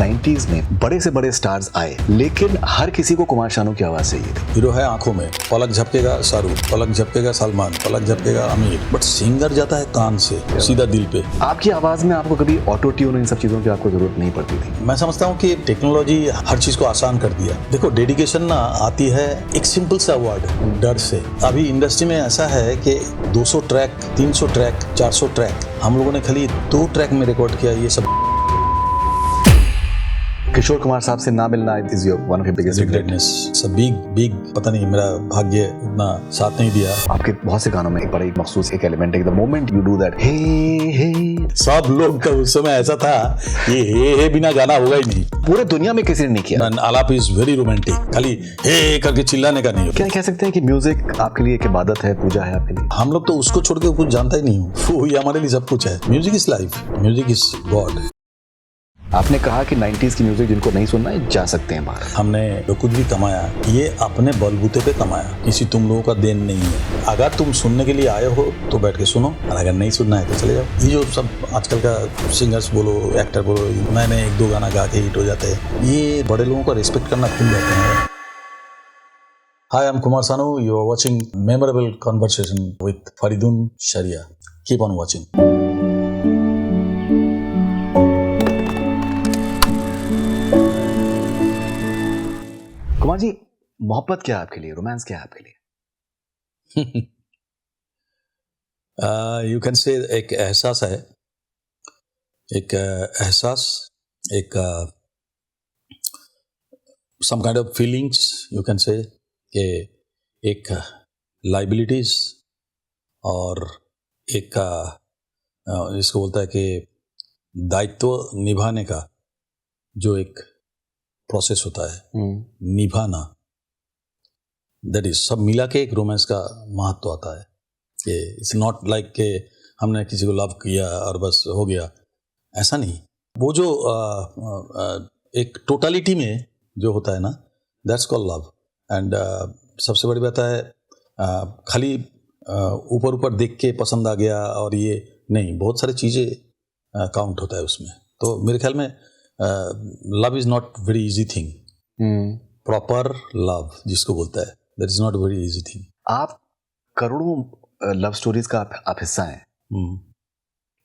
90s में बड़े से बड़े स्टार्स आए, लेकिन हर किसी को कुमार शानू की आवाज चाहिए थी। हीरो है आंखों में, पलक झपकेगा शाहरुख, पलक झपकेगा सलमान, पलक झपकेगा आमिर, बट सिंगर जाता है कान से सीधा दिल पे। आपकी आवाज में आपको कभी ऑटो ट्यून, इन सब चीजों की आपको जरूरत नहीं पड़ती थी? मैं समझता हूँ कि टेक्नोलॉजी हर चीज को आसान कर दिया। देखो, डेडिकेशन ना आती है एक सिंपल सा वर्ड, डर से। अभी इंडस्ट्री में ऐसा है कि 200 ट्रैक, 300 ट्रैक, 400 ट्रैक, हम लोगों ने खाली 2 ट्रैक में रिकॉर्ड किया। ये सब किशोर कुमार साहब से ना मिलना is your one of your biggest greatness. सब बिग पता नहीं मेरा भाग्य उतना साथ नहीं दिया। आपके बहुत से गानों में एक बड़ा ही मखसूस एक एलिमेंट है, the moment you do that hey hey, सब लोग का उस समय ऐसा था, ये हे बिना गाना होगा ही नहीं। पूरे दुनिया में किसी ने नहीं किया। आलाप इज वेरी रोमांटिक, खाली हे करके चिल्लाने का नहीं। क्या कह सकते हैं कि म्यूजिक आपके लिए एक इबादत है, पूजा है आपके लिए? हम लोग तो उसको छोड़ के कुछ जानता ही नहीं हूँ, वो ही हमारे लिए सब कुछ है। Music is life, music is God. आपने कहा कि 90s की म्यूजिक जिनको नहीं सुनना है जा सकते हैं बाहर। हमने जो कुछ भी कमाया ये अपने बलबूते पे कमाया, किसी तुम लोगों का देन नहीं है। अगर तुम सुनने के लिए आए हो तो बैठ के सुनो, और अगर नहीं सुनना है तो चले जाओ। ये जो सब आजकल का सिंगर्स बोलो, एक्टर बोलो, मैंने 1-2 गाना गा के हिट हो जाते हैं, ये बड़े लोगों का रिस्पेक्ट करना भूल जाते हैं। Hi, I'm Kumar Sanu. You are watching memorable conversation with Faridun Sharia. Keep on watching. Kumar ji, मोहब्बत क्या है आपके लिए, रोमांस क्या है आपके लिए? यू कैन से एक एहसास है, एक एहसास, एक some kind of feelings you can say, कि एक लाइबिलिटीज और एक इसको बोलता है कि दायित्व निभाने का जो एक प्रोसेस होता है, निभाना, दैट इज सब मिला के एक रोमांस का महत्व आता है। कि इट्स नॉट लाइक कि हमने किसी को लव किया और बस हो गया, ऐसा नहीं। वो जो एक टोटलिटी में जो होता है ना, दैट्स कॉल्ड लव। एंड सबसे बड़ी बात है, खाली ऊपर ऊपर देख के पसंद आ गया और ये नहीं, बहुत सारी चीज़ें काउंट होता है उसमें। तो मेरे ख्याल में love is not very easy thing. Proper love जिसको बोलता है, that is not very easy thing. आप करोड़ों लव स्टोरीज का आप हिस्सा हैं।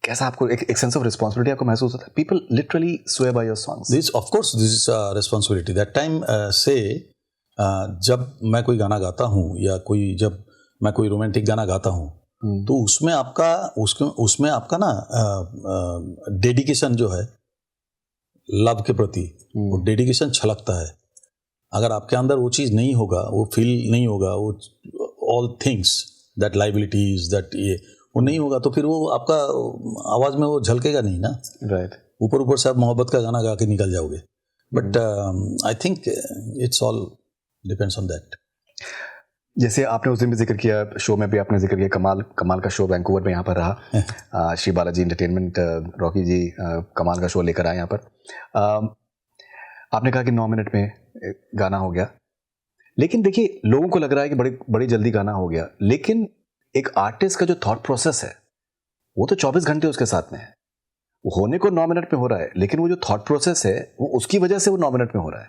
कैसा आपको एक सेंस ऑफ रिस्पांसिबिलिटी आपको महसूस होता है? People literally swear by your songs. This of course this is responsibility. That time से जब मैं कोई गाना गाता हूँ या जब मैं कोई रोमांटिक गाना गाता हूँ, तो उसमें आपका ना डेडिकेशन जो है लव के प्रति, वो डेडिकेशन छलकता है। अगर आपके अंदर वो चीज़ नहीं होगा, वो फील नहीं होगा, वो all things that liabilities that ये वो नहीं होगा, तो फिर वो आपका आवाज़ में वो झलकेगा नहीं ना। राइट। ऊपर ऊपर से आप मोहब्बत का गाना गा के निकल जाओगे, but I think it's all depends on that. जैसे आपने उस दिन भी जिक्र किया, शो में भी आपने जिक्र किया, कमाल का शो वैंकूवर में यहाँ पर रहा। श्री बालाजी एंटरटेनमेंट, रॉकी जी कमाल का शो लेकर आए यहाँ पर। आपने कहा कि 9 मिनट में गाना हो गया, लेकिन देखिए लोगों को लग रहा है कि बड़ी जल्दी गाना हो गया, लेकिन एक आर्टिस्ट का जो थॉट प्रोसेस है वो तो 24 घंटे उसके साथ में है। वो होने को 9 मिनट में हो रहा है, लेकिन वो जो थॉट प्रोसेस है वो उसकी वजह से वो 9 मिनट में हो रहा है।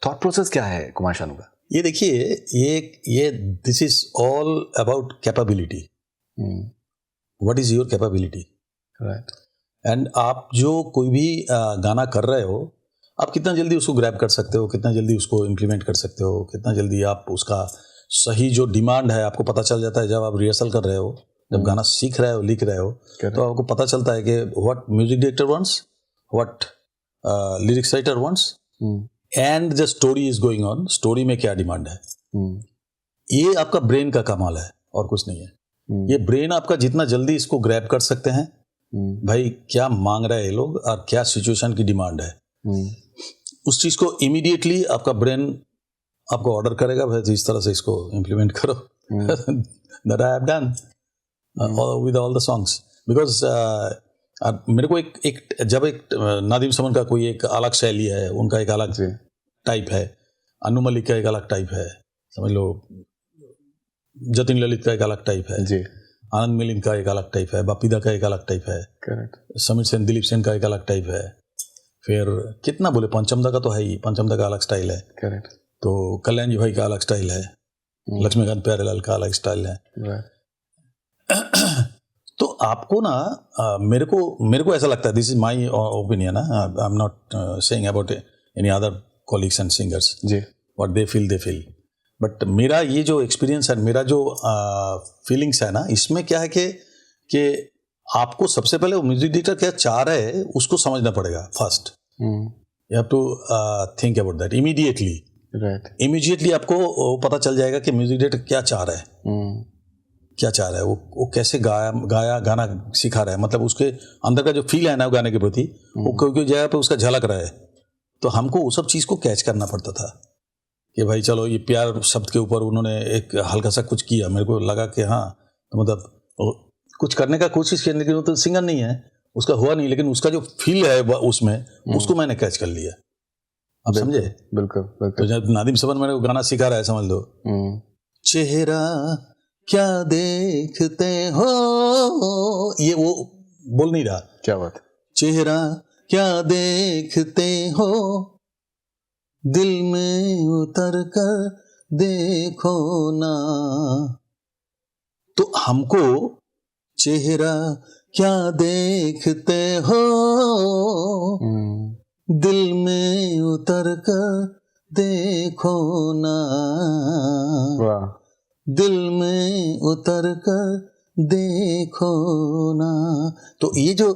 थॉट प्रोसेस क्या है कुमार शानू का? ये देखिए, ये this is all about capability. What is your capability? Right. And आप जो कोई भी गाना कर रहे हो, आप कितना जल्दी उसको ग्रैब कर सकते हो, कितना जल्दी उसको इम्प्लीमेंट कर सकते हो, कितना जल्दी आप उसका सही जो डिमांड है आपको पता चल जाता है। जब आप रिहर्सल कर रहे हो, जब गाना सीख रहे हो, लिख रहे हो, तो आपको पता चलता है कि what music director wants, what lyrics writer wants, and the story is going on. Story में क्या डिमांड है, ये आपका ब्रेन का कमाल है और कुछ नहीं है। ये ब्रेन आपका जितना जल्दी इसको ग्रैब कर सकते हैं, भाई क्या मांग रहे हैं ये लोग और क्या सिचुएशन की डिमांड है, उस चीज को इमीडिएटली आपका ब्रेन आपको ऑर्डर करेगा, भाई इस तरह से इसको इम्प्लीमेंट करो। That I have done with all the songs, because मेरे को जब नादिम समन का कोई एक अलग शैली है, उनका एक अलग टाइप है, अनु मलिक का एक अलग टाइप है, समझ लो जतिन ललित का एक अलग टाइप है जी, आनंद मिलिंद का एक अलग टाइप है, बापीदा का एक अलग टाइप है, करेक्ट, समीर सेन, दिलीप सेन का एक अलग टाइप है, फिर कितना बोले, पंचम दा का तो है ही, पंचम दा का अलग स्टाइल है, करेक्ट, तो कल्याण जी भाई का अलग स्टाइल है, लक्ष्मीकांत प्यारेलाल का अलग स्टाइल है। तो आपको ना मेरे को ऐसा लगता है, this is my opinion, I am not saying about any other colleagues and singers, जी, व्हाट दे फील, बट मेरा ये जो एक्सपीरियंस है, मेरा जो फीलिंग्स है ना, इसमें क्या है कि आपको सबसे पहले वो म्यूजिक डायरेक्टर क्या चाह रहा है उसको समझना पड़ेगा first. You have to think about that immediately, right, immediately आपको पता चल जाएगा कि म्यूजिक डायरेक्टर क्या चाह रहा है, क्या चाह रहा है, वो कैसे गाना सिखा रहा है, मतलब उसके अंदर का जो फील है ना गाने के प्रति, वो कोई जगह पे उसका झलक रहा है। तो हमको वो सब चीज़ को कैच करना पड़ता था कि भाई चलो ये प्यार शब्द के ऊपर उन्होंने एक हल्का सा कुछ किया, मेरे को लगा कि हाँ, तो मतलब कुछ करने का कोशिश किया, लेकिन वो तो सिंगर नहीं है, उसका हुआ नहीं, लेकिन उसका जो फील है उसमें, उसको मैंने कैच कर लिया। आप समझे? बिल्कुल, तो जब नादिम समन मैंने गाना सिखा रहा है, समझ लो, चेहरा क्या देखते हो, ये वो बोल नहीं रहा, क्या बात, चेहरा क्या देखते हो, दिल में उतर कर देखो ना। तो हमको चेहरा क्या देखते हो, दिल में उतर कर देखो ना, वाह, दिल में उतर कर देखो ना। तो ये जो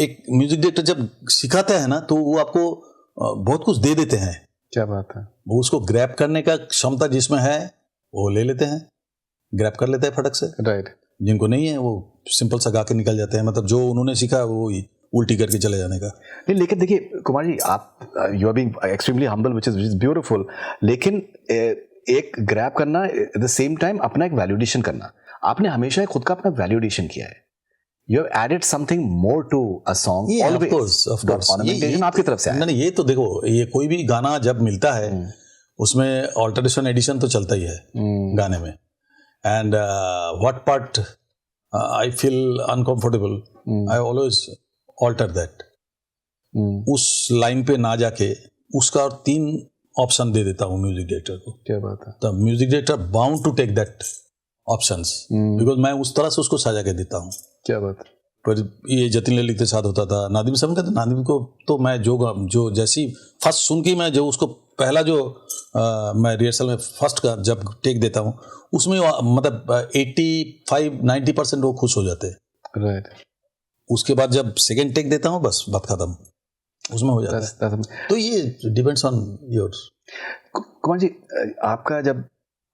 एक म्यूजिक डायरेक्टर जब सिखाता है ना, तो वो आपको बहुत कुछ दे देते हैं। क्या बात है, वो उसको ग्रैब करने का क्षमता जिसमें है वो ले लेते हैं, ग्रैब कर लेते हैं फटक से। राइट, जिनको नहीं है वो सिंपल सा गा के निकल जाते हैं, मतलब जो उन्होंने सीखा वो ही उल्टी करके चले जाने का। नहीं, लेकिन देखिए कुमार जी, आप you are being extremely humble, which is beautiful, लेकिन एक ग्रैब करना, एट द सेम टाइम अपना एक वैल्यूडेशन करना, आपने हमेशा खुद का अपना वैल्यूडेशन किया है, you have added something more to a song always, of course ornamentation आपकी तरफ से आया। नहीं, ये तो देखो, ये कोई भी गाना जब मिलता है उसमें ऑल्टरेशन एडिशन तो चलता ही है गाने में, and what part I feel uncomfortable, I always alter that, उस लाइन पे ना जाके उसका और 3 ऑप्शन दे देता हूँ म्यूजिक डायरेक्टर को। क्या बात है, तो music director bound to take that options, because मैं उस तरह से उसको साझा कर देता हूँ। क्या बात है, पर ये जतिन ललित के साथ होता था, नादिम समन का, तो नादिम को तो मैं जो जैसी फर्स्ट सुन की, मैं जो उसको पहला जो मैं रिहर्सल में फर्स्ट का जब टेक देता हूँ, उसमें मतलब 85-90% वो खुश हो जाते हैं। राइट, उसके बाद जब सेकेंड टेक देता हूँ, बस बात खत्म, उसमें हो जाता है। तो ये depends on your. Kumar ji, आपका जब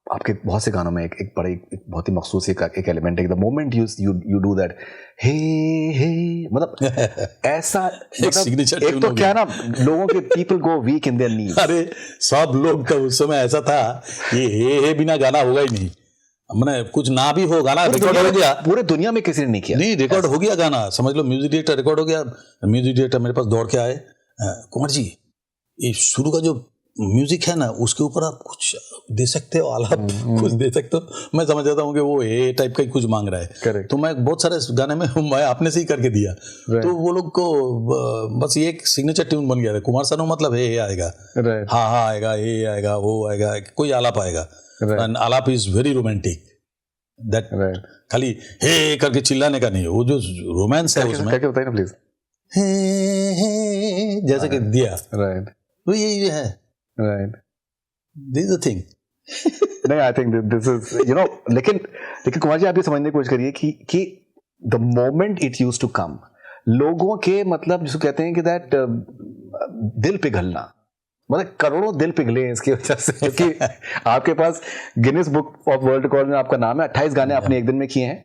आपके बहुत से गानों में एक बहुत ही मखसूस एक एलिमेंट है, the moment you do that, hey hey, मतलब ऐसा, मतलब एक तो क्या ना, लोगों के people go weak in their knees. अरे सब लोग का उस समय ऐसा था, ये हे बिना गाना होगा ही नहीं, मैंने कुछ ना भी हो, गाना रिकॉर्ड हो गया, पूरे दुनिया में किसी ने नहीं किया, नहीं रिकॉर्ड हो गया गाना, समझ लो म्यूजिक डायरेक्टर रिकॉर्ड हो गया, म्यूजिक डायरेक्टर मेरे पास दौड़ के आए, कुमार जी ये शुरू का जो म्यूजिक है ना, उसके ऊपर आप कुछ दे सकते हो, आलाप कुछ दे सकते हो। मैं समझ जाता हूँ कि वो ए टाइप का ही कुछ मांग रहा है। Correct. तो मैं बहुत सारे गाने में मैं अपने से ही करके दिया। Right. तो वो लोग को बस ये एक सिग्नेचर ट्यून बन गया था, कुमार सानू मतलब ए आएगा, right. हाँ आएगा, ए आएगा, वो आएगा, कोई आलाप आएगा, एंड आलाप इज वेरी रोमांटिक, दैट खाली हे करके चिल्लाने का नहीं, वो जो रोमांस है उसमें, करके बताइए ना प्लीज, हे जैसे कि दिया, राइट, तो ये है, right, this is the thing. नहीं, I think this is, you know, लेकिन कुमार जी आप ये समझने की कोशिश करिए कि the moment it used to come, लोगों के मतलब जिसको कहते हैं कि दैट दिल पिघलना, मतलब करोड़ों दिल पिघले हैं इसकी वजह से, क्योंकि आपके पास Guinness book of world record में आपका नाम है, 28 गाने आपने एक दिन में किए हैं,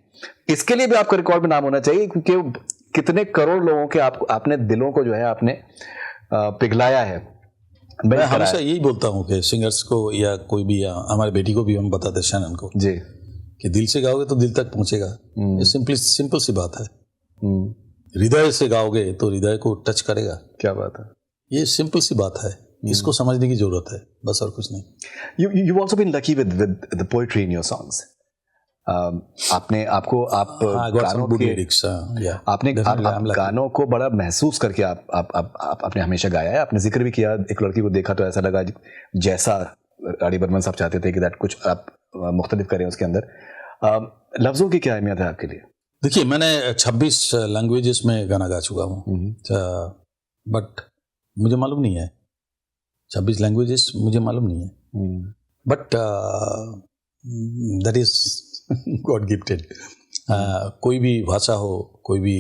इसके लिए भी आपका रिकॉर्ड में नाम होना चाहिए, क्योंकि कितने करोड़ लोगों के आपने दिलों को जो है आपने पिघलाया है। मैं हमेशा यही बोलता हूँ कि सिंगर्स को या कोई भी, या हमारी बेटी को भी हम बताते हैं, शैनन को जी, कि दिल से गाओगे तो दिल तक पहुंचेगा, ये सिंपल सी बात है। हृदय से गाओगे तो हृदय को टच करेगा। क्या बात है, ये सिंपल सी बात है, इसको समझने की जरूरत है, बस और कुछ नहीं। You've also been lucky with the poetry in your songs. आपने आपको आप हाँ, I got गानों some good के lyrics, yeah. आपने Definitely, आप I'm lucky. गानों को बड़ा महसूस करके आपने हमेशा गाया है. आपने जिक्र भी किया, एक लड़की को देखा तो ऐसा लगा जैसा आर डी बर्मन साहब चाहते थे कि दैट कुछ आप मुख्तलिफ करें उसके अंदर. लफ्ज़ों की क्या अहमियत है आपके लिए? देखिए, मैंने 26 लैंग्वेजेस में गाना गा चुका हूँ, बट मुझे मालूम नहीं है 26 लैंग्वेजेस, मुझे मालूम नहीं है, but that is God gifted. कोई भी भाषा हो, कोई भी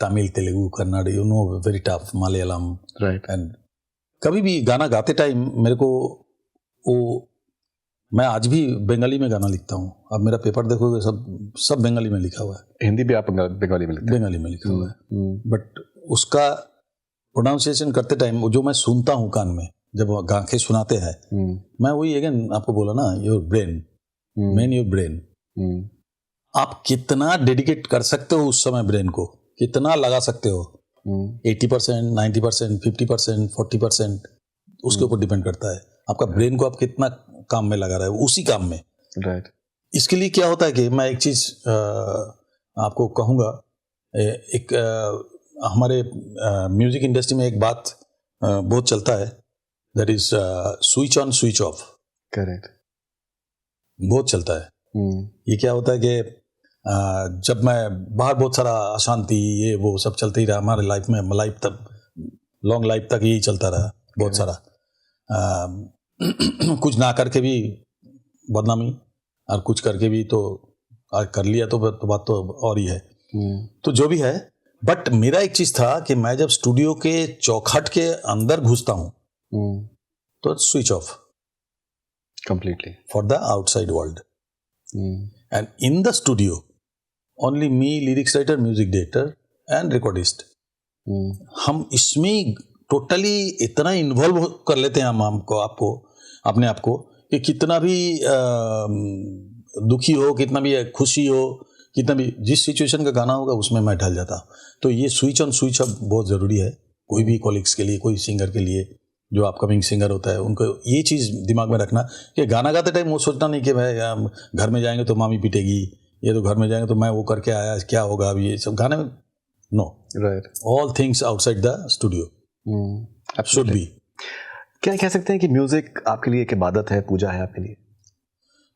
Tamil, Telugu, Kannada, you know, very tough, Malayalam, right. And कभी भी गाना गाते टाइम मेरे को वो, मैं आज भी बंगाली में गाना लिखता हूँ. अब मेरा पेपर देखोगे, सब बंगाली में लिखा हुआ है. हिंदी भी आप बंगाली में लिखते हैं? बंगाली में लिखा हुआ है, बट उसका प्रोनाउंसिएशन करते टाइम जो मैं सुनता हूँ कान में, जब गा के सुनाते हैं, मैं वही अगेन आपको बोला ना, your brain, main your brain. आप कितना डेडिकेट कर सकते हो उस समय ब्रेन को, कितना लगा सकते हो, 80%, 90%, 50%, 40%, उसके ऊपर डिपेंड करता है. आपका ब्रेन को आप कितना काम में लगा रहे हो, उसी काम में. राइट. इसके लिए क्या होता है कि मैं एक चीज आपको कहूँगा, एक हमारे म्यूजिक इंडस्ट्री में एक बात बहुत चलता है, that is switch on switch off. Correct. बहुत चलता है. ये क्या होता है कि जब मैं बाहर, बहुत सारा अशांति, ये वो सब चलते ही रहा हमारे लाइफ में, लाइफ तक, लॉन्ग लाइफ तक यही चलता रहा, बहुत सारा. कुछ ना करके भी बदनामी, और कुछ करके भी तो कर लिया तो बात तो और ही है. तो जो भी है, बट मेरा एक चीज था कि मैं जब स्टूडियो के चौखट के अंदर घुसता हूँ तो switch off completely for the outside world. And in the studio, only me, lyrics writer, music director and recordist. हम इसमें टोटली इतना इन्वॉल्व कर लेते हैं हमको, आपको, अपने आप को, कि कितना भी दुखी हो, कितना भी खुशी हो, कितना भी जिस सिचुएशन का गाना होगा उसमें मैं ढल जाता. तो ये स्विच ऑन स्विच ऑफ बहुत ज़रूरी है कोई भी कॉलिग्स के लिए, कोई सिंगर के लिए, जो अपकमिंग सिंगर होता है, उनको ये चीज़ दिमाग में रखना कि गाना गाते टाइम वो सोचना नहीं कि भाई घर में जाएंगे तो मामी पीटेगी, ये तो घर में जाएंगे तो मैं वो करके आया, क्या होगा अब, ये सब गाने में no. Right. All things outside the studio should be. क्या कह सकते हैं कि म्यूजिक आपके लिए एक इबादत है, पूजा है आपके लिए?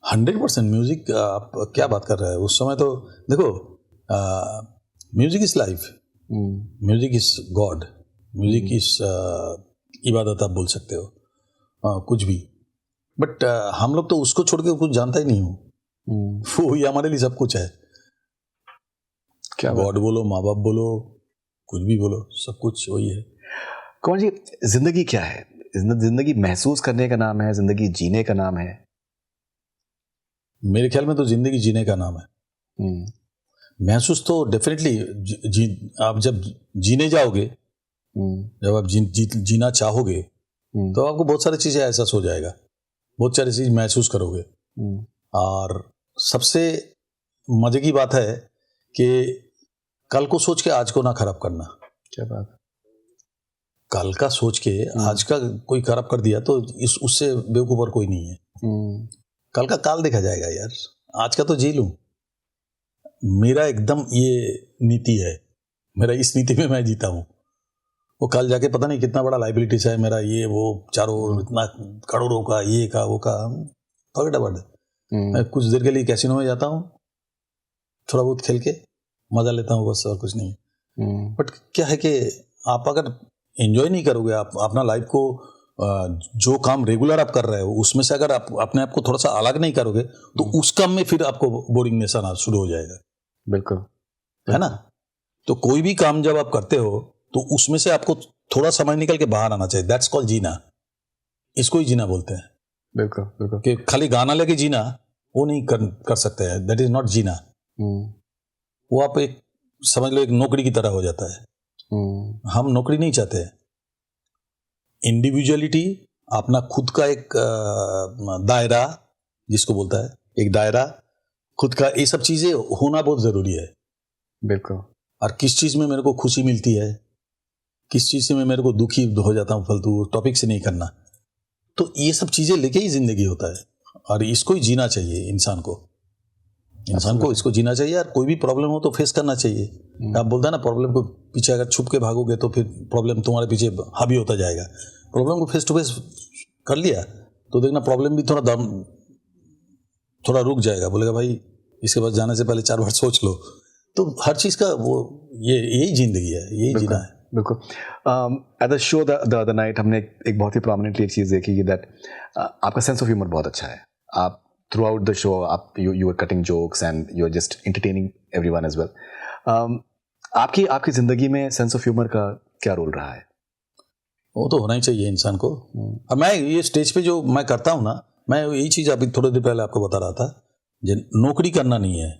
100% म्यूजिक. आप क्या बात कर रहे हैं, उस समय तो देखो, music is life, music is God, music is इबादत आप बोल सकते हो, कुछ भी. बट हम लोग तो उसको छोड़ के कुछ जानता ही नहीं हूँ. वो ही हमारे लिए सब कुछ है. क्या गॉड बोलो, माँ बाप बोलो, कुछ भी बोलो, सब कुछ वही है. कौन जी, जिंदगी क्या है? जिंदगी महसूस करने का नाम है, जिंदगी जीने का नाम है? मेरे ख्याल में तो जिंदगी जीने का नाम है. महसूस तो डेफिनेटली आप जब जीने जाओगे, जब आप जीना चाहोगे तो आपको बहुत सारी चीज़ें एहसास हो जाएगा, बहुत सारी चीज़ महसूस करोगे. और सबसे मजे की बात है कि कल को सोच के आज को ना खराब करना. क्या बात? कल का सोच के आज का कोई खराब कर दिया तो उससे बेवकूफ और कोई नहीं है. कल का काल देखा जाएगा यार, आज का तो जी लूं. मेरा एकदम ये नीति है, मेरा इस नीति में मैं जीता हूँ. वो कल जाके पता नहीं कितना बड़ा लाइबिलिटीज है मेरा, ये वो चारों इतना करोड़ों का, ये का वो का, फॉरगेट अबाउट इट. मैं कुछ देर के लिए कैसीनो में जाता हूँ, थोड़ा बहुत खेल के मजा लेता हूँ, बस, और कुछ नहीं. बट क्या है कि आप अगर एंजॉय नहीं करोगे, आप अपना लाइफ को, जो काम रेगुलर आप कर रहे हो उसमें से अगर आप अपने आप को थोड़ा सा अलग नहीं करोगे तो उस काम में फिर आपको बोरिंगनेस आना शुरू हो जाएगा. बिल्कुल, है ना. तो कोई भी काम जब आप करते हो तो उसमें से आपको थोड़ा समय निकल के बाहर आना चाहिए. दैट्स कॉल्ड जीना. इसको ही जीना बोलते हैं. बिल्कुल बिल्कुल. कि खाली गाना लेके जीना वो नहीं कर सकते हैं. दैट इज नॉट जीना. वो आप एक समझ लो एक नौकरी की तरह हो जाता है. हम नौकरी नहीं चाहते हैं. इंडिविजुअलिटी, अपना खुद का एक दायरा जिसको बोलता है, एक दायरा खुद का, ये सब चीजें होना बहुत जरूरी है. बिल्कुल. और किस चीज में मेरे को खुशी मिलती है, किस चीज से मैं मेरे को दुखी हो जाता हूँ, फालतू टॉपिक से नहीं करना. तो ये सब चीजें लेके ही जिंदगी होता है और इसको ही जीना चाहिए इंसान को. इंसान को इसको जीना चाहिए यार, कोई भी प्रॉब्लम हो तो फेस करना चाहिए। आप बोलते हैं ना प्रॉब्लम को पीछे अगर छुप के भागोगे तो फिर प्रॉब्लम तुम्हारे पीछे हावी होता जाएगा। प्रॉब्लम को फेस टू फेस कर लिया तो देखना प्रॉब्लम भी थोड़ा रुक जाएगा, बोलेगा भाई इसके पास जाने से पहले 4 बार सोच लो। तो हर चीज़ का वो यही जिंदगी है, यही जीना है। बिल्कुल। At the show the other night हमने एक बहुत ही प्रोमिनेंटली एक चीज़ देखी कि दैट आपका सेंस ऑफ ह्यूमर बहुत अच्छा है। आप थ्रू आउट द शो आप you are cutting jokes and you are just entertaining everyone as well. आपकी ज़िंदगी में सेंस ऑफ ह्यूमर का क्या रोल रहा है? वो तो होना ही चाहिए इंसान को। अब मैं ये स्टेज पे जो मैं करता हूँ ना, मैं यही चीज़ अभी थोड़ी देर पहले आपको बता रहा था, नौकरी करना नहीं है।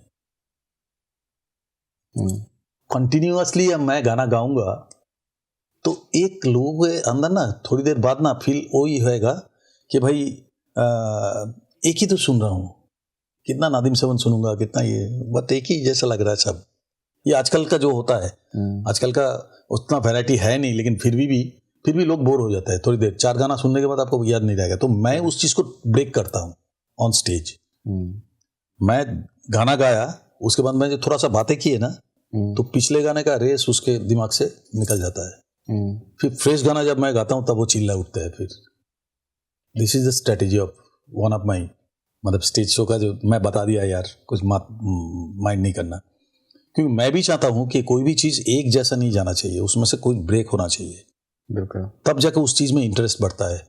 कंटिन्यूअसली अब मैं गाना गाऊंगा तो एक लोगों के अंदर ना थोड़ी देर बाद ना फील वही होएगा कि भाई एक ही तो सुन रहा हूँ, कितना नादिम सेवन सुनूंगा, कितना ये बट एक ही जैसा लग रहा है सब। ये आजकल का जो होता है, आजकल का उतना वैरायटी है नहीं, लेकिन फिर भी लोग बोर हो जाता है थोड़ी देर। 4 गाना सुनने के बाद आपको याद नहीं रहेगा। तो मैं उस चीज़ को ब्रेक करता हूँ ऑन स्टेज। मैं गाना गाया, उसके बाद मैंने थोड़ा सा बातें की है ना, तो पिछले गाने का रेस उसके दिमाग से निकल जाता है। फिर फ्रेश गाना जब मैं गाता हूँ तब वो चिल्ला उठता है। फिर this is the strategy of one of my, मतलब स्टेज शो का जो मैं बता दिया यार, कुछ माइंड नहीं करना, क्योंकि मैं भी चाहता हूँ कि कोई भी चीज़ एक जैसा नहीं जाना चाहिए, उसमें से कोई ब्रेक होना चाहिए। बिल्कुल। तब जाकर उस चीज़ में इंटरेस्ट बढ़ता है।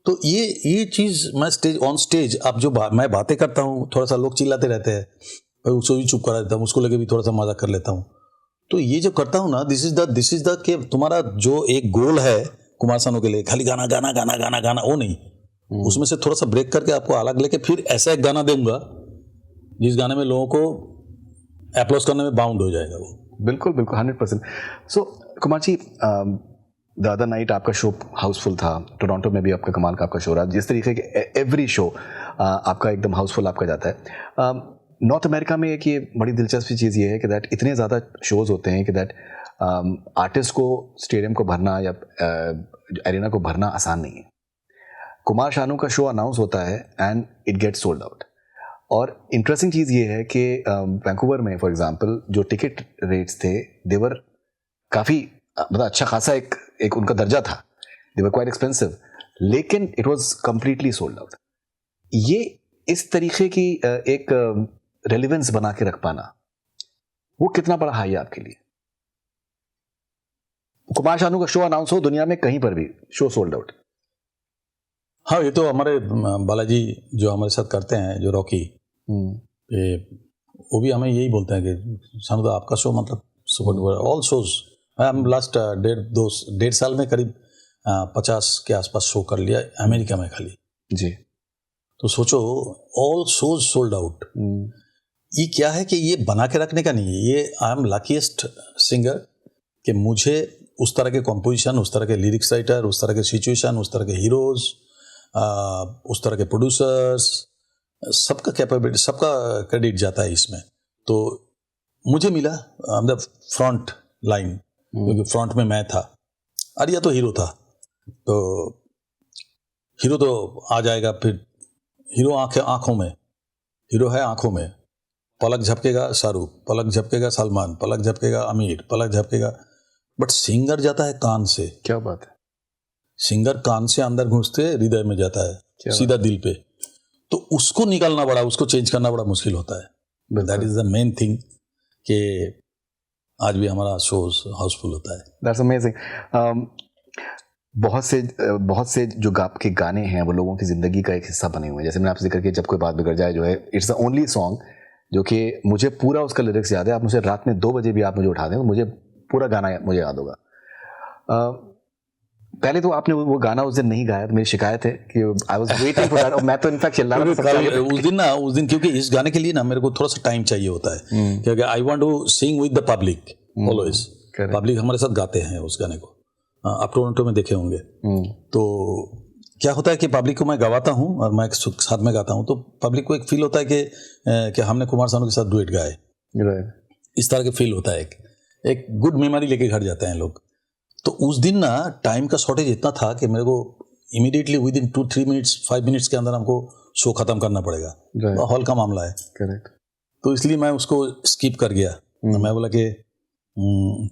तो ये चीज़ मैं ऑन स्टेज अब जो मैं बातें करता हूँ, थोड़ा सा लोग चिल्लाते रहते हैं, मैं उसको भी चुप करा देता हूँ, उसको लेके भी थोड़ा सा मजाक कर लेता हूँ। तो ये जो करता हूँ ना, दिस इज द कि तुम्हारा जो एक गोल है कुमार सानू के लिए, खाली गाना गाना गाना गाना गाना वो नहीं, उसमें से थोड़ा सा ब्रेक करके आपको अलग लेके फिर ऐसा एक गाना दूंगा जिस गाने में लोगों को अप्लॉज करने में बाउंड हो जाएगा वो। बिल्कुल बिल्कुल 100%। सो Kumar ji, the other night आपका शो हाउसफुल था, टोरंटो में भी आपका कमाल का आपका शो रहा, जिस तरीके के एवरी शो आपका एकदम हाउसफुल आपका जाता है। नॉर्थ अमेरिका में एक ये बड़ी दिलचस्प चीज़ ये है कि दैट इतने ज़्यादा शोज़ होते हैं कि दैट आर्टिस्ट को स्टेडियम को भरना या एरिना को भरना आसान नहीं है। कुमार शानू का शो अनाउंस होता है and it gets sold out. और इंटरेस्टिंग चीज़ ये है कि वैंकूवर में फॉर एग्जांपल जो टिकट रेट्स थे देवर काफ़ी मतलब अच्छा खासा एक उनका दर्जा था, देवर क्वाइट एक्सपेंसिव, लेकिन it was completely sold out. ये इस तरीके की एक रेलिवेंस बना के रख पाना वो कितना बड़ा हाई है आपके लिए? कुमार शानू का शो अनाउंस हो दुनिया में कहीं पर भी, शो सोल्ड आउट। हाँ, ये तो हमारे बालाजी जो हमारे साथ करते हैं, जो रॉकी, वो भी हमें यही बोलते हैं कि शानू आपका शो मतलब सुपर डुपर ऑल शोज। हम लास्ट 1.5 साल में करीब 50 के आसपास शो कर लिया अमेरिका में खाली जी। तो सोचो ऑल शोज सोल्ड आउट। ये क्या है कि ये बना के रखने का नहीं है, ये आई एम लकीएस्ट सिंगर कि मुझे उस तरह के कॉम्पोजिशन, उस तरह के लिरिक्स राइटर, उस तरह के सिचुएशन, उस तरह के हीरोज, उस तरह के प्रोड्यूसर्स, सबका कैपेबिलिटी, सबका क्रेडिट जाता है इसमें। तो मुझे मिला मतलब फ्रंट लाइन, क्योंकि फ्रंट में मैं था, आर्या तो हीरो था, तो हीरो तो आ जाएगा। फिर हीरो आंखों में, हीरो है आंखों में, पलक झपकेगा शाहरुख, पलक झपकेगा सलमान, पलक झपकेगा आमिर, पलक झपकेगा, बट सिंगर जाता है कान से। क्या बात है। सिंगर कान से अंदर घुसते हृदय में जाता है, सीधा दिल पे। तो उसको निकालना बड़ा, उसको चेंज करना बड़ा मुश्किल होता है। That is the main thing कि आज भी हमारा शोज हाउसफुल होता है। That's amazing. बहुत से जो आपके गाने हैं वो लोगों की ज़िंदगी का एक हिस्सा बने हुए हैं। जैसे मैंने आपसे जिक्र किया जब कोई बात बिगड़ जाए, जो है इट्स द ओनली सॉन्ग जो कि मुझे पूरा उसका लिरिक्स याद है। आप मुझे रात में 2 बजे भी आप मुझे उठा दें तो मुझे पूरा गाना मुझे याद होगा। पहले तो आपने वो गाना उस दिन नहीं गाया तो मेरी शिकायत है कि I was waiting for that, और मैं तो इनफैक्ट चिल्ला रहा था उस दिन क्योंकि इस गाने के लिए ना मेरे को थोड़ा सा टाइम चाहिए होता है, क्योंकि I want to sing with the public always. Public हमारे साथ गाते हैं उस गाने को, आप टोरंटो में देखे होंगे। तो क्या होता है कि पब्लिक को मैं गवाता हूँ और मैं साथ में गाता हूँ, तो पब्लिक को एक फील होता है कि हमने कुमार सानू के साथ डुएट गाए, इस तरह के फील होता है। एक गुड मेमोरी लेके घर जाते हैं लोग। तो उस दिन ना टाइम का शॉर्टेज इतना था कि मेरे को immediately with in 2-3 minutes 5 minutes के अंदर हमको शो खत्म करना पड़ेगा। हॉल का मामला है। करेक्ट। तो इसलिए मैं उसको स्किप कर गया। मैं बोला कि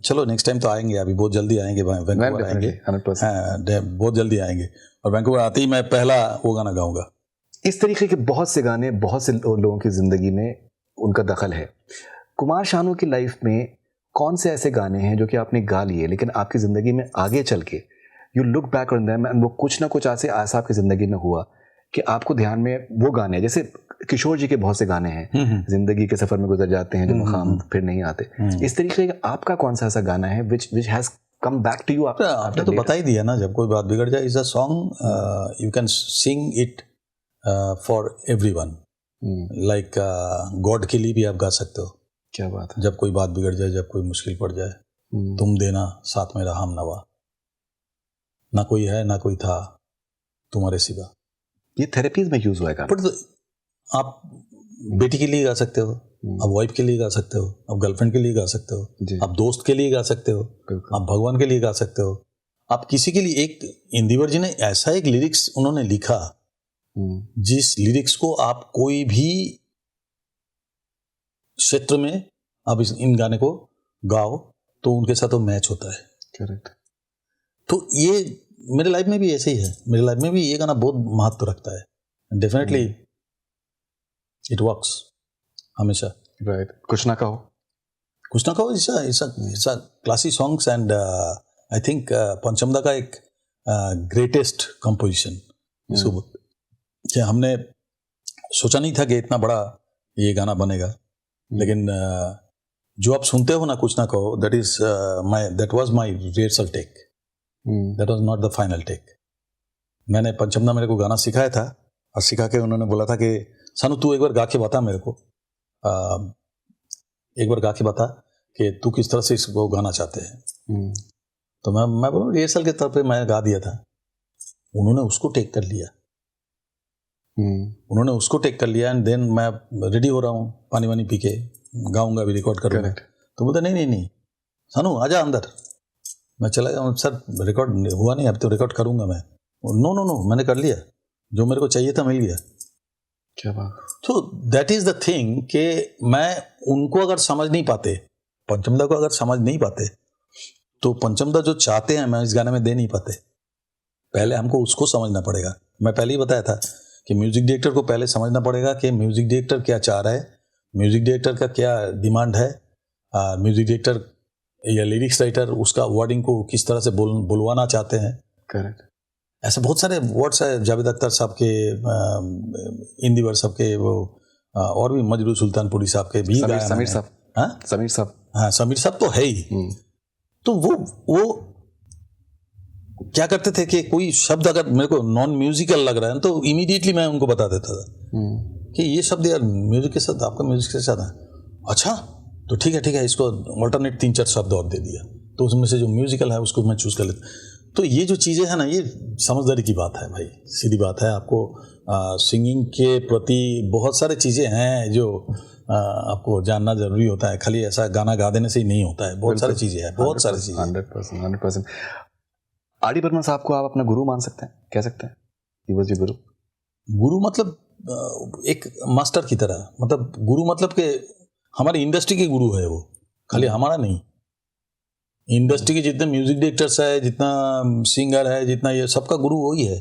चलो नेक्स्ट टाइम तो आएंगे, अभी बहुत जल्दी आएंगे, वैंकूवर आएंगे, 100%। हाँ बहुत जल्दी आएंगे, और वैंकूवर आते ही मैं पहला वो गाना गाऊंगा। इस तरीके के बहुत से गाने बहुत से लोगों की ज़िंदगी में उनका दखल है। कुमार शानू की लाइफ में कौन से ऐसे गाने हैं जो कि आपने गा लिए लेकिन आपकी ज़िंदगी में आगे चल के you look back on them and वो कुछ ना कुछ ऐसा आपकी ज़िंदगी में हुआ कि आपको ध्यान में वो गाने, जैसे किशोर जी के बहुत से गाने हैं, जिंदगी के सफर में गुजर जाते हैं जो मकाम फिर नहीं आते, इस तरीके का आपका कौन सा ऐसा गाना है which has come back to you? आपने तो बता ही दिया ना, जब कोई बात बिगड़ जाए is a song you can sing it for everyone, like God के लिए भी आप गा सकते हो। क्या बात है। जब कोई बात बिगड़ जाए, जब कोई मुश्किल पड़ जाए, तुम देना साथ मेरा हम नवा, ना कोई है ना कोई था तुम्हारे सिवा। ये थेरेपीज में यूज हुआ है गाना। बट आप बेटी के लिए गा सकते हो, आप वाइफ के लिए गा सकते हो, आप गर्लफ्रेंड के लिए गा सकते हो, आप दोस्त के लिए गा सकते हो, आप भगवान के लिए गा सकते हो, आप किसी के लिए। एक इंदिवर जी ने ऐसा एक लिरिक्स उन्होंने लिखा जिस लिरिक्स को आप कोई भी क्षेत्र में आप इन गाने को गाओ तो उनके साथ वो मैच होता है। करेक्ट। तो ये मेरे लाइफ में भी ऐसे ही है, मेरे लाइफ में भी ये गाना बहुत महत्व रखता है। डेफिनेटली इट वर्क्स हमेशा। राइट। कुछ ना कहो, कुछ ना कहो it's a classy songs and I think Panchamda का एक ग्रेटेस्ट कंपोजिशन। इसको कि हमने सोचा नहीं था कि इतना बड़ा ये गाना बनेगा, लेकिन जो आप सुनते हो ना कुछ ना कहो, that was my rehearsal take, that was not the final take. मैंने पंचमदा मेरे को गाना सिखाया था और सिखा के उन्होंने बोला था कि सानू तू एक बार गा के बता मेरे को, एक बार गा के बता कि तू किस तरह से इसको गाना चाहते हैं। तो मैं बोलूँ रिहर्सल के तौर पे मैं गा दिया था, उन्होंने उसको टेक कर लिया, उन्होंने उसको टेक कर लिया एंड देन मैं रेडी हो रहा हूँ पानी वानी पी के, गाऊंगा अभी, रिकॉर्ड करूँगा। तो बोलते नहीं सानू आजा अंदर। मैं चला गया, सर रिकॉर्ड हुआ नहीं, अब तो रिकॉर्ड करूँगा मैं। नो मैंने कर लिया, जो मेरे को चाहिए था मिल गया। क्या बात। तो दैट इज द थिंग कि मैं उनको अगर समझ नहीं पाते, पंचमदा को अगर समझ नहीं पाते, तो पंचमदा जो चाहते हैं मैं इस गाने में दे नहीं पाते। पहले हमको उसको समझना पड़ेगा। मैं पहले ही बताया था कि म्यूजिक डायरेक्टर को पहले समझना पड़ेगा कि म्यूजिक डायरेक्टर क्या चाह रहा है, म्यूजिक डायरेक्टर का क्या डिमांड है, म्यूजिक डायरेक्टर या लिरिक्स राइटर उसका वर्डिंग को किस तरह से बुलवाना चाहते हैं। करेक्ट। ऐसे बहुत सारे वर्ड्स है, जावेद अख्तर साहब के, इंदिवर साहब के, वो और भी मजरू सुल्तानपुरी साहब के भी गाया। समीर साहब। हाँ समीर साहब। हाँ समीर साहब तो है ही। तो वो क्या करते थे कि कोई शब्द अगर मेरे को नॉन म्यूजिकल लग रहा है तो इमीडिएटली मैं उनको बता देता था कि ये शब्द यार म्यूजिक के साथ, आपका म्यूजिक के साथ है। अच्छा तो ठीक है, इसको ऑल्टरनेट 3-4 शब्द और दे दिया, तो उसमें से जो म्यूजिकल है उसको मैं चूज कर लेता। तो ये जो चीज़ें हैं ना, ये समझदारी की बात है भाई, सीधी बात है। आपको सिंगिंग के प्रति बहुत सारी चीज़ें हैं जो आपको जानना ज़रूरी होता है। खाली ऐसा गाना गा देने से ही नहीं होता है, बहुत सारी चीज़ें हैं, बहुत सारी चीज़ें। 100%। आर डी बर्मन साहब को आप अपना गुरु मान सकते हैं, कह सकते हैं? ही वाज योर गुरु मतलब एक मास्टर की तरह, मतलब गुरु मतलब कि हमारी इंडस्ट्री के गुरु है वो, खाली हमारा नहीं। इंडस्ट्री के जितने म्यूजिक डायरेक्टर्स है, जितना सिंगर है, जितना ये सबका गुरु वही है।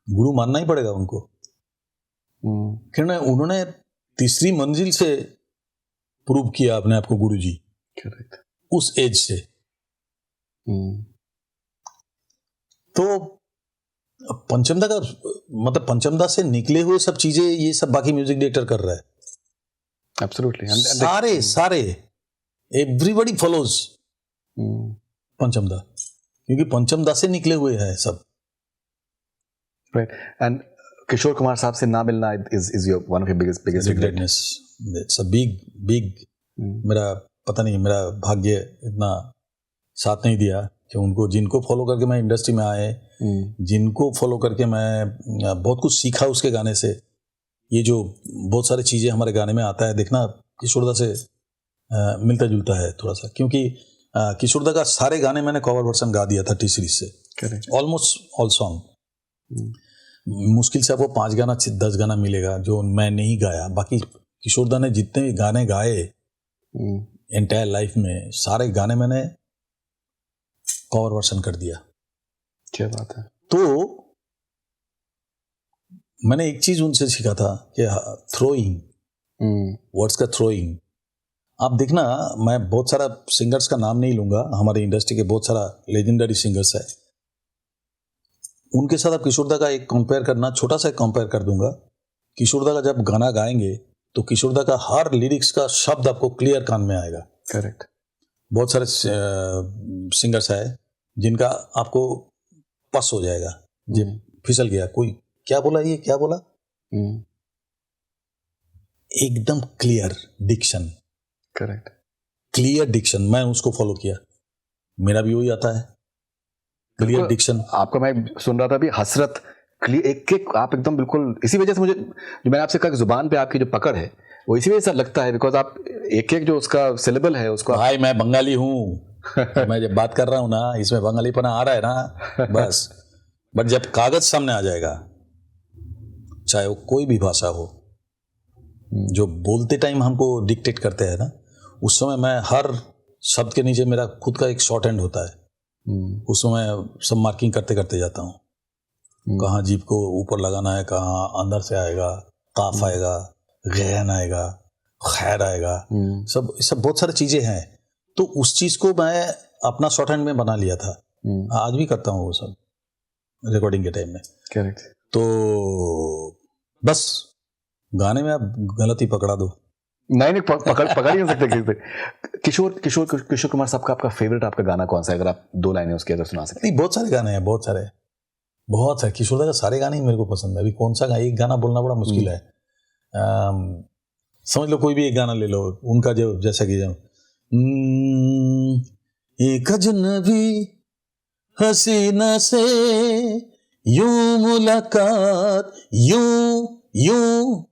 गुरु मानना ही पड़ेगा उनको, क्योंकि उन्होंने तीसरी मंजिल से प्रूव किया अपने आप को गुरु जी। करेक्ट। उस एज से। तो पंचमदा का मतलब पंचमदा से निकले हुए सब चीजें ये सब बाकी म्यूजिक डायरेक्टर कर रहा है। एब्सोल्युटली। सारे एवरीबॉडी फॉलोज पंचमदा, क्योंकि पंचमदा से निकले हुए हैं सब। राइट। एंड किशोर कुमार साहब से ना मिलना is your one of your biggest greatness. It's a big मेरा पता नहीं, मेरा भाग्य इतना साथ नहीं दिया कि उनको, जिनको फॉलो करके मैं इंडस्ट्री में आए, जिनको फॉलो करके मैं बहुत कुछ सीखा उसके गाने से। ये जो बहुत सारी चीज़ें हमारे गाने में आता है, देखना किशोरदा से मिलता जुलता है थोड़ा सा, क्योंकि किशोरदा का सारे गाने मैंने कवर वर्सन गा दिया था टी सीरीज से, ऑलमोस्ट ऑल सॉन्ग। मुश्किल से आपको 5 गाना 10 गाना मिलेगा जो मैं नहीं गाया, बाकी किशोर दा ने जितने भी गाने गाए एंटायर लाइफ में, सारे गाने मैंने कवर वर्सन कर दिया। क्या बात है। तो मैंने एक चीज उनसे सीखा था कि थ्रोइंग, वर्ड्स का थ्रोइंग। आप देखना, मैं बहुत सारा सिंगर्स का नाम नहीं लूंगा, हमारी इंडस्ट्री के बहुत सारा लेजेंडरी सिंगर्स है, उनके साथ आप किशोर दा का एक कंपेयर करना, छोटा सा कंपेयर कर दूंगा। किशोर दा का जब गाना गाएंगे तो किशोर दा का हर लिरिक्स का शब्द आपको क्लियर कान में आएगा। करेक्ट। बहुत सारे सिंगर्स है जिनका आपको पस हो जाएगा, जब फिसल गया कोई, क्या बोला ये, क्या बोला, एकदम clear diction. Correct. Clear diction, मैं उसको फॉलो किया, मेरा भी वही आता है, क्लियर डिक्शन। आपका मैं सुन रहा था अभी, हसरत, एक एक आप एकदम बिल्कुल, इसी वजह से मुझे, जो मैंने आपसे कहा कि जुबान पे आपकी जो पकड़ है वो इसी वजह से लगता है, बिकॉज आप एक एक जो उसका सिलेबल है उसको भाई मैं बंगाली हूँ मैं जब बात कर रहा हूँ ना, इसमें बंगालीपना आ रहा है ना बस। बट जब कागज सामने आ जाएगा, चाहे वो कोई भी भाषा हो, जो बोलते टाइम हमको डिक्टेट करते हैं ना, उस समय मैं हर शब्द के नीचे मेरा खुद का एक शॉर्ट हैंड होता है, उस समय सब मार्किंग करते करते जाता हूँ, कहाँ जीभ को ऊपर लगाना है, कहाँ अंदर से आएगा, काफ आएगा, गहन आएगा, खैर आएगा, सब बहुत सारी चीजें हैं। तो उस चीज को मैं अपना शॉर्ट हैंड में बना लिया था, आज भी करता हूँ वो सब रिकॉर्डिंग के टाइम में। करेक्ट। तो बस गाने में आप गलती पकड़ा दो। नहीं पकड़ ही नहीं सकते किसी से। किशोर कुमार साहब का आपका फेवरेट आपका गाना कौन सा है, अगर आप दो लाइनें उसके अंदर सुना सकते? बहुत सारे गाने हैं, बहुत सारे किशोर दा का सारे गाने ही मेरे को पसंद है। अभी कौन सा एक गाना बोलना बड़ा मुश्किल है। समझ लो कोई भी एक गाना ले लो उनका, जो जैसा कि एक अजनबी हसीना से यूं मुलाकात, यूं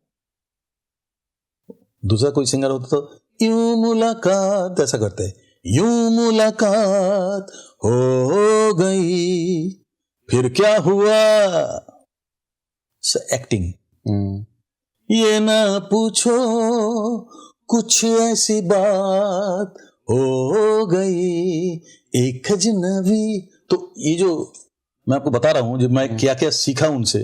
दूसरा कोई सिंगर होता तो यूं मुलाकात ऐसा करते, यूं मुलाकात हो गई फिर क्या हुआ, एक्टिंग। ये ना पूछो कुछ ऐसी बात हो गई एक अजनबी। तो ये जो मैं आपको बता रहा हूं, जब मैं क्या क्या सीखा उनसे,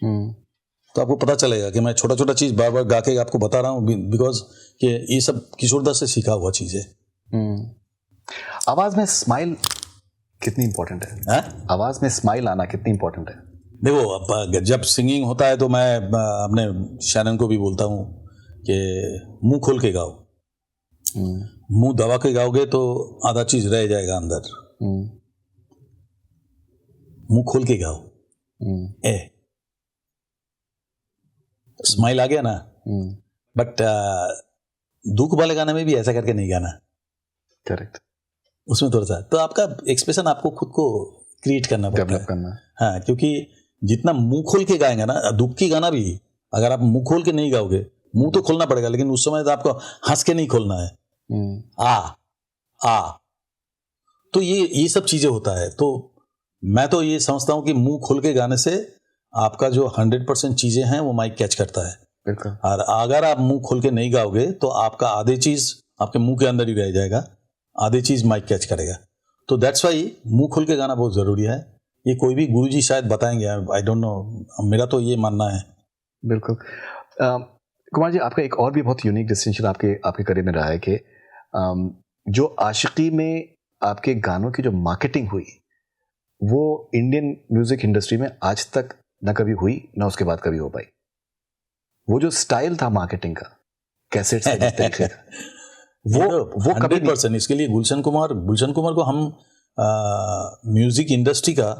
तो आपको पता चलेगा कि मैं छोटा छोटा चीज बार बार गा के आपको बता रहा हूं, बिकॉज कि ये सब किशोर दा से सीखा हुआ चीज है। आवाज में स्माइल कितनी इंपॉर्टेंट है? आवाज में स्माइल आना कितनी इंपॉर्टेंट है? देखो, अब जब सिंगिंग होता है तो मैं अपने शैनन को भी बोलता हूँ कि मुंह खोल के गाओ। मुंह दबा के गाओगे तो आधा चीज रह जाएगा अंदर। मुंह खोल के गाओ। स्माइल आ गया ना, बट दुख वाले गाने में भी ऐसा करके नहीं गाना। करेक्ट। उसमें थोड़ा सा तो आपका एक्सप्रेशन आपको खुद को क्रिएट करना पड़ता है। हाँ, क्योंकि जितना मुंह खोल के गाएंगे ना, दुख की गाना भी अगर आप मुंह खोल के नहीं गाओगे, मुंह तो खोलना पड़ेगा लेकिन उस समय तो आपको हंस के नहीं खोलना है। तो ये सब चीजें होता है। तो मैं तो ये समझता हूं कि मुंह खोल के गाने से आपका जो 100% चीजें हैं वो माइक कैच करता है। बिल्कुल। और अगर आप मुंह खोल के नहीं गाओगे तो आपका आधे चीज आपके मुंह के अंदर ही रह जाएगा, आधे चीज माइक कैच करेगा। तो दैट्स वाई मुंह खोल के गाना बहुत जरूरी है। ये कोई भी गुरुजी शायद बताएंगे, आई डोंट नो, मेरा तो ये मानना है। बिल्कुल। कुमार जी, आपका एक और भी बहुत यूनिक डिस्टिंक्शन आपके करियर में रहा है कि जो आशिकी में आपके गानों की जो मार्केटिंग हुई वो इंडियन म्यूजिक इंडस्ट्री में आज तक ना कभी हुई ना उसके बाद कभी हो पाई। वो जो स्टाइल था मार्केटिंग का, कैसेट से जिस तरीके था, वो कभी 100%। इसके लिए गुलशन कुमार को हम म्यूजिक इंडस्ट्री का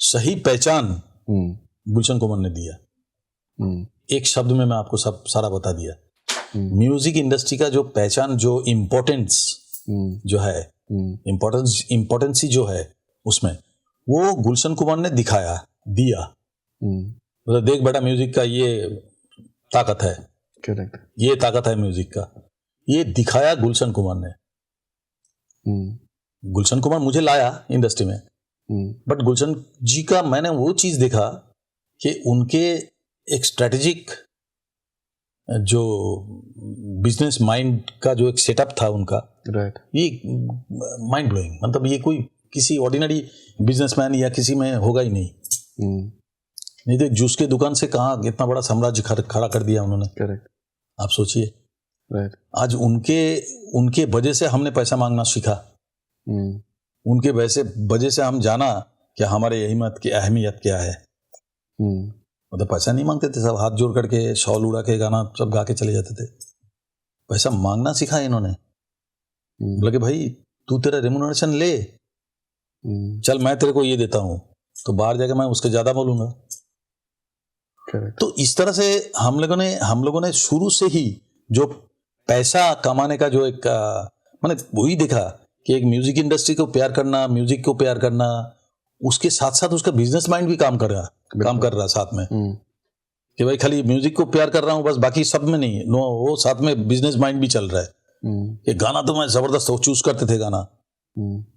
सही पहचान गुलशन कुमार ने दिया। एक शब्द में मैं आपको सब सारा बता दिया। म्यूजिक इंडस्ट्री का जो पहचान, जो इम्पोर्टेंस जो है, इम्पोर्टेंसी जो है उसमें, वो गुलशन कुमार ने दिया। मतलब देख बेटा, म्यूजिक का ये ताकत है। करेक्ट। ये ताकत है म्यूजिक का, ये दिखाया गुलशन कुमार ने। गुलशन कुमार मुझे लाया इंडस्ट्री में, बट गुलशन जी का मैंने वो चीज देखा कि उनके एक स्ट्रेटेजिक जो बिजनेस माइंड का जो एक सेटअप था उनका, राइट, ये माइंड ब्लोइंग, मतलब ये कोई किसी ऑर्डिनरी बिजनेसमैन या किसी में होगा ही नहीं। नहीं तो एक जूस की दुकान से कहाँ इतना बड़ा साम्राज्य खड़ा कर दिया उन्होंने। करेक्ट, आप सोचिए, राइट, आज उनके वजह से हमने पैसा मांगना सीखा, उनके वजह से हम जाना कि हमारे अहमियत की अहमियत क्या है। मतलब पैसा नहीं मांगते थे, सब हाथ जोड़ करके शॉल उड़ा के गाना सब गा के चले जाते थे। पैसा मांगना सीखा इन्होंने। बोला कि भाई तू तेरा रेम्युनरेशन ले, चल मैं तेरे को ये देता हूँ, तो बाहर जाके मैं उसके ज्यादा बोलूंगा। तो इस तरह से हम लोगों ने शुरू से ही जो पैसा कमाने का जो एक मैंने वही देखा कि एक म्यूजिक इंडस्ट्री को प्यार करना, म्यूजिक को प्यार करना, उसके साथ साथ उसका बिजनेस माइंड भी काम कर रहा साथ में, कि भाई खाली म्यूजिक को प्यार कर रहा हूँ बस, बाकी सब में नहीं, नो, वो साथ में बिजनेस माइंड भी चल रहा है। कि गाना तो मैं जबरदस्त चूज करते थे गाना,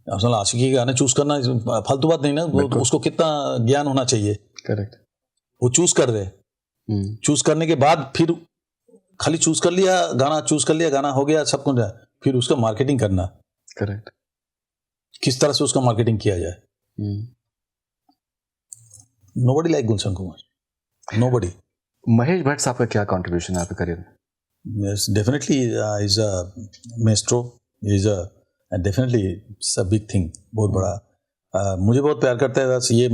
असल आशिकी के गाने चूज करना फालतू बात नहीं ना, उसको कितना ज्ञान होना चाहिए। करेक्ट, वो चूज कर रहे, चूज करने के बाद फिर खाली चूज कर लिया गाना हो गया सब कुछ, फिर उसका मार्केटिंग करना। करेक्ट, किस तरह से उसका मार्केटिंग किया जाए। Nobody like Gulshan Kumar, nobody. Mahesh Bhatt साहब का क्या कंट्रीब्यूशन है आपके करियर में? Yes, definitely is a maestro, is a definitely it's a big thing, बहुत बड़ा। मुझे बहुत प्यार करते हैं, बस यही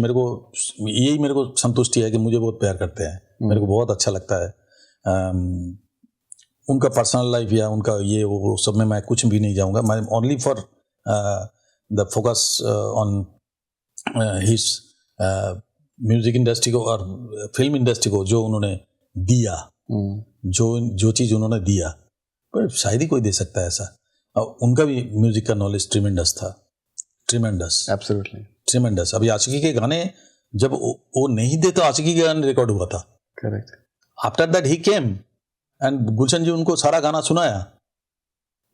मेरे को संतुष्टि है कि मुझे बहुत प्यार करते हैं, मेरे को बहुत अच्छा लगता है। उनका पर्सनल लाइफ या उनका ये वो सब में मैं कुछ भी नहीं जाऊंगा। मैं only for the focus on his music industry को और फिल्म इंडस्ट्री को जो उन्होंने दिया, जो चीज उन्होंने दिया, पर शायद ही कोई दे सकता है ऐसा। और उनका भी म्यूजिक का नॉलेज ट्रिमेंडस था, ट्रिमेंडस, एब्सोल्युटली ट्रिमेंडस। अभी आशिकी के गाने जब वो नहीं थे तो आशिकी के गाने रिकॉर्ड हुआ था। Correct, after that he came and Gulshan ji उनको सारा गाना सुनाया,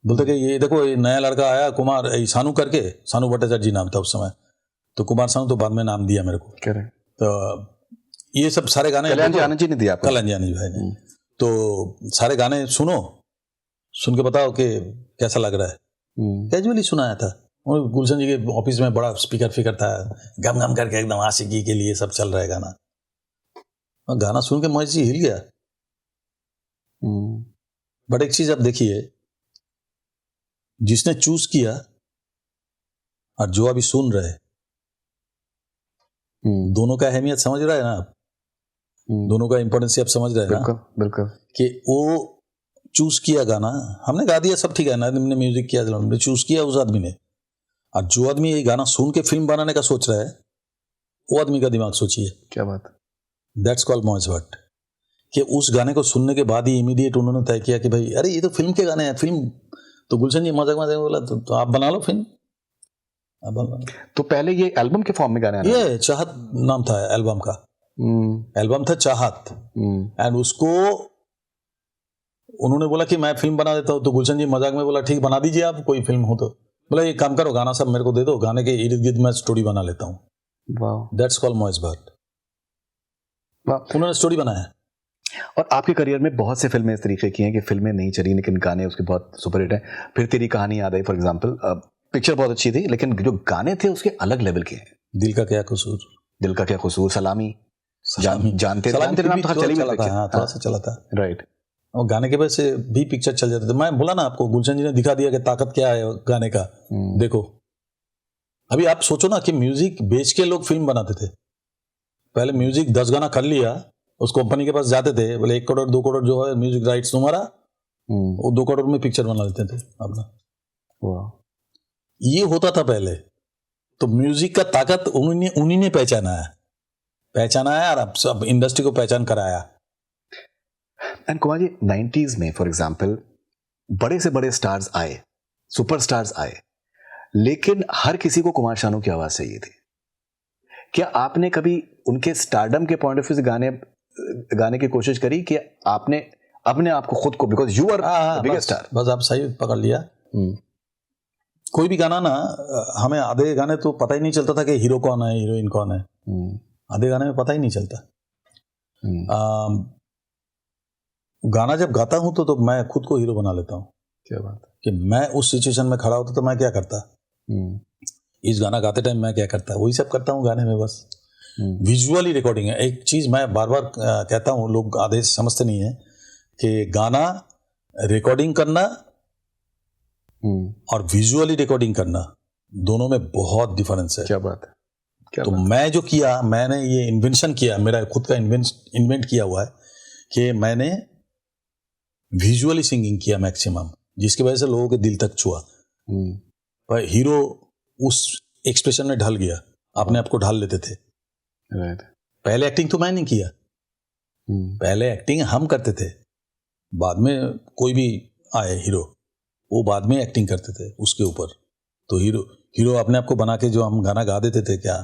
बोलते कि ये देखो ये नया लड़का आया कुमार सानू करके, सानू भट्टाचार्य जी नाम था उस समय, तो कुमार सानू तो बाद में नाम दिया मेरे को। करेक्ट, तो ये सब सारे गाने कल्याण जी आनंद जी ने दिया आपको? कल्याण जी आनंद भाई ने। तो सारे गाने सुन के बताओ कि कैसा लग रहा है। कैजुअली सुनाया था, और गुलशन जी के ऑफिस में बड़ा स्पीकर था, गम गम करके एकदम आशिकी के लिए सब चल रहा है गाना। और गाना सुन के महेश जी हिल गया। बट एक चीज आप देखिए, जिसने चूज किया और जो अभी सुन रहे, दोनों का अहमियत समझ रहा है ना आप, दोनों का इंपॉर्टेंस आप समझ रहे हैं ना? बिल्कुल, कि वो चूज किया गाना, हमने गा दिया सब ठीक है ना, हमने म्यूजिक किया, हमने चूज किया उस आदमी ने, और जो आदमी ये गाना सुन के फिल्म बनाने का सोच रहा है, वो आदमी का दिमाग सोचिए। क्या बात, दैट्स कॉल्ड महेश भट्ट। कि उस गाने को सुनने के बाद ही इमीडिएट उन्होंने तय किया कि भाई अरे ये तो फिल्म के गाने हैं, फिल्म तो गुलशन जी मजाक बोला तो आप बना लो फिल्म, आप बना लो। तो पहले ये एल्बम के फॉर्म में गाने ये चाहत नाम था एल्बम का, एल्बम था चाहत, एंड उसको उन्होंने बोला कि मैं फिल्म बना देता हूँ, तो गुलशन जी मजाक में बोला ठीक बना दीजिए आप, कोई फिल्म हो तो। बोला ये काम करो, गाना सब मेरे को दे दो, गाने के इर्द गिर्द मैं स्टोरी बना लेता हूँ। That's called Mahesh Bhatt. उन्होंने स्टोरी बनाया। और आपके करियर में बहुत से फिल्में इस तरीके की हैं कि फिल्में नहीं चली लेकिन गाने उसके बहुत सुपरहिट हैं। फिर तेरी कहानी याद आई फॉर एग्जांपल, पिक्चर बहुत अच्छी थी लेकिन जो गाने थे उसके अलग लेवल के हैं। दिल का क्या कसूर, दिल का क्या कसूर, सलामी, जानते नाम तो चला था, हाँ थोड़ा सा चला था, राइट। और गाने के वजह से भी पिक्चर चल जाते थे। मैं बोला ना आपको, गुलशन जी ने दिखा दिया कि ताकत क्या है गाने का। देखो अभी आप सोचो ना कि म्यूजिक बेच के लोग फिल्म बनाते थे। पहले म्यूजिक 10 गाना कर लिया, उस कंपनी के पास जाते थे, बोले 1 करोड़ 2 करोड़ जो है म्यूजिक राइट्स तुम्हारा, वो 2 करोड़ में पिक्चर बना लेते थे अपना। ये होता था पहले। तो म्यूजिक का ताकत उन्हीं ने पहचाना है और अब सब इंडस्ट्री को पहचान कराया। एंड कुमार जी 90s में फॉर एग्जांपल बड़े से बड़े स्टार्स आए, सुपरस्टार्स आए, लेकिन हर किसी को कुमार शानू की आवाज चाहिए थी। क्या आपने कभी उनके स्टारडम के पॉइंट ऑफ व्यू से गाने की कोशिश करी कि आपने अपने आप को खुद को, because you are biggest star? बस आप सही पकड़ लिया। कोई भी गाना ना, हमें आधे गाने तो पता ही नहीं चलता था कि हीरो कौन है हीरोइन कौन है, आधे गाने में पता ही नहीं चलता। गाना जब गाता हूँ तो मैं खुद को हीरो बना लेता हूँ। क्या बात है। कि मैं उस सिचुएशन में खड़ा होता तो मैं क्या करता, इस गाना गाते टाइम मैं क्या करता, वही सब करता हूँ गाने में बस। विजुअली रिकॉर्डिंग है एक चीज़, मैं बार बार कहता हूँ, लोग आधे समझते नहीं है कि गाना रिकॉर्डिंग करना और विजुअली रिकॉर्डिंग करना दोनों में बहुत डिफरेंस है। क्या बात है। क्या तो बात है। मैं जो किया, मैंने ये इन्वेंशन किया, मेरा खुद का इन्वेंट किया हुआ है कि मैंने विजुअली सिंगिंग किया मैक्सिमम, जिसकी वजह से लोगों के दिल तक छुआ। पर हीरो उस एक्सप्रेशन में ढल गया, अपने आप को ढाल लेते थे। राइट। पहले एक्टिंग तो मैं नहीं किया, पहले एक्टिंग हम करते थे, बाद में कोई भी आए हीरो वो बाद में एक्टिंग करते थे उसके ऊपर। तो हीरो अपने आप को बना के जो हम गाना गा देते थे, क्या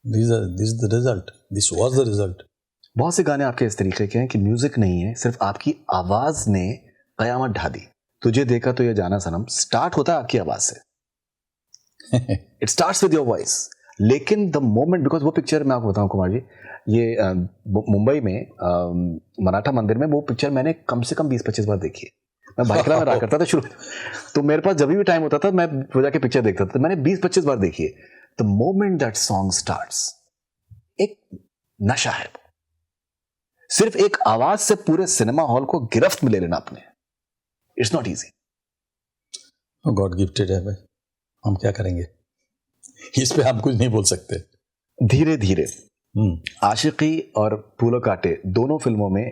this the result, this was the result. बहुत से गाने आपके इस तरीके के हैं कि म्यूजिक नहीं है, सिर्फ आपकी आवाज ने कयामत ढा दी। तुझे देखा तो ये जाना सनम स्टार्ट होता है आपकी आवाज से, it starts with your voice. लेकिन द मोमेंट, बिकॉज वो पिक्चर मैं आपको बताऊं कुमार जी, ये मुंबई में मराठा मंदिर में वो पिक्चर मैंने कम से कम 20-25 बार देखी है। मैं बाइक रहा करता था शुरू, तो मेरे पास जब भी टाइम होता था मैं वो जाके पिक्चर देखता था। मैंने 20-25 बार देखी है। The moment that song starts, एक नशा है। सिर्फ एक आवाज से पूरे सिनेमा हॉल को गिरफ्त में ले लेना आपने, it's not easy. God gifted है भाई, हम क्या करेंगे, इस पे हम कुछ नहीं बोल सकते। धीरे धीरे आशिकी और फूलों कांटे दोनों फिल्मों में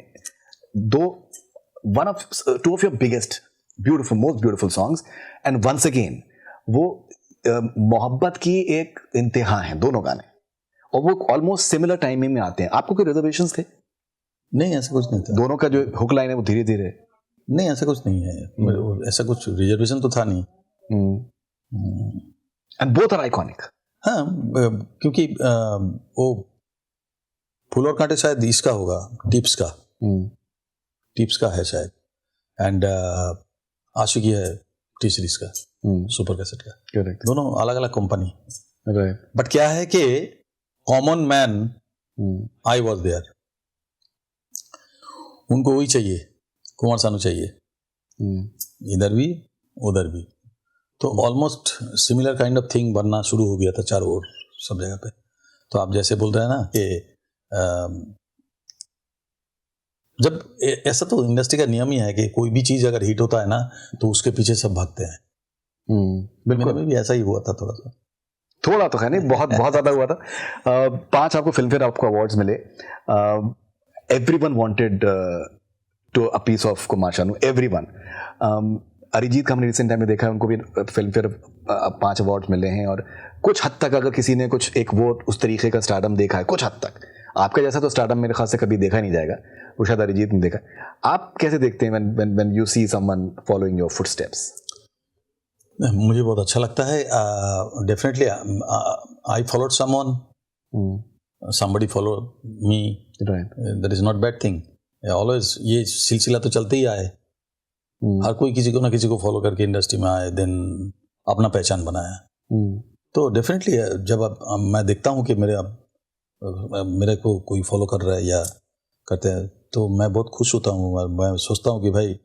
two of your biggest beautiful, most beautiful songs, and once again वो मोहब्बत की एक इंतहा है दोनों गाने, और वो ऑलमोस्ट सिमिलर टाइमिंग में आते हैं। आपको कोई रिजर्वेशंस थे? नहीं, ऐसा कुछ नहीं था। दोनों का जो हुक लाइन है वो धीरे धीरे, नहीं ऐसा कुछ नहीं है, ऐसा कुछ रिजर्वेशन तो था नहीं। And both are iconic. हाँ, क्योंकि वो फूल और कांटे शायद इसका होगा, टिप्स का है शायद, एंड आशिकी है टी सीरीज का, सुपर कैसेट का। करेक्ट। दोनों अलग अलग कंपनी, राइट। बट क्या है कि common man I was there, उनको वही चाहिए, कुमार सानू चाहिए, इधर भी उधर भी। तो almost similar kind of thing बनना शुरू हो गया था चारों ओर, सब जगह पे। तो आप जैसे बोल रहे हैं ना कि जब ऐसा तो इंडस्ट्री का नियम ही है कि कोई भी चीज अगर हिट होता है ना तो उसके पीछे सब भागते हैं। बिल्कुल, में भी ऐसा ही हुआ था थोड़ा तो है नहीं, बहुत बहुत ज्यादा हुआ था। 5 आपको फिल्म फेयर आपको अवार्ड्स मिले। Everyone wanted to a piece of Kumar Sanu, everyone. Arijit का हमने रिसेंट टाइम में देखा है, उनको भी फिल्म फेयर 5 अवार्ड्स मिले हैं, और कुछ हद तक अगर किसी ने कुछ एक वो उस तरीके का स्टारडम देखा है, कुछ हद तक आपका जैसा तो स्टारडम मेरे ख्याल से कभी देखा ही नहीं जाएगा, वो शायद अरिजीत ने देखा। आप कैसे देखते हैं when you see someone following your footsteps? मुझे बहुत अच्छा लगता है। Definitely I followed someone, somebody follow me, right, that is not bad thing, always ये सिलसिला तो चलते ही आए। हर कोई किसी को ना किसी को फॉलो करके इंडस्ट्री में आए, देन अपना पहचान बनाया। तो डेफिनेटली जब मैं देखता हूँ कि मेरे को कोई फॉलो कर रहा है या करते हैं, तो मैं बहुत खुश होता हूँ। मैं सोचता हूँ कि भाई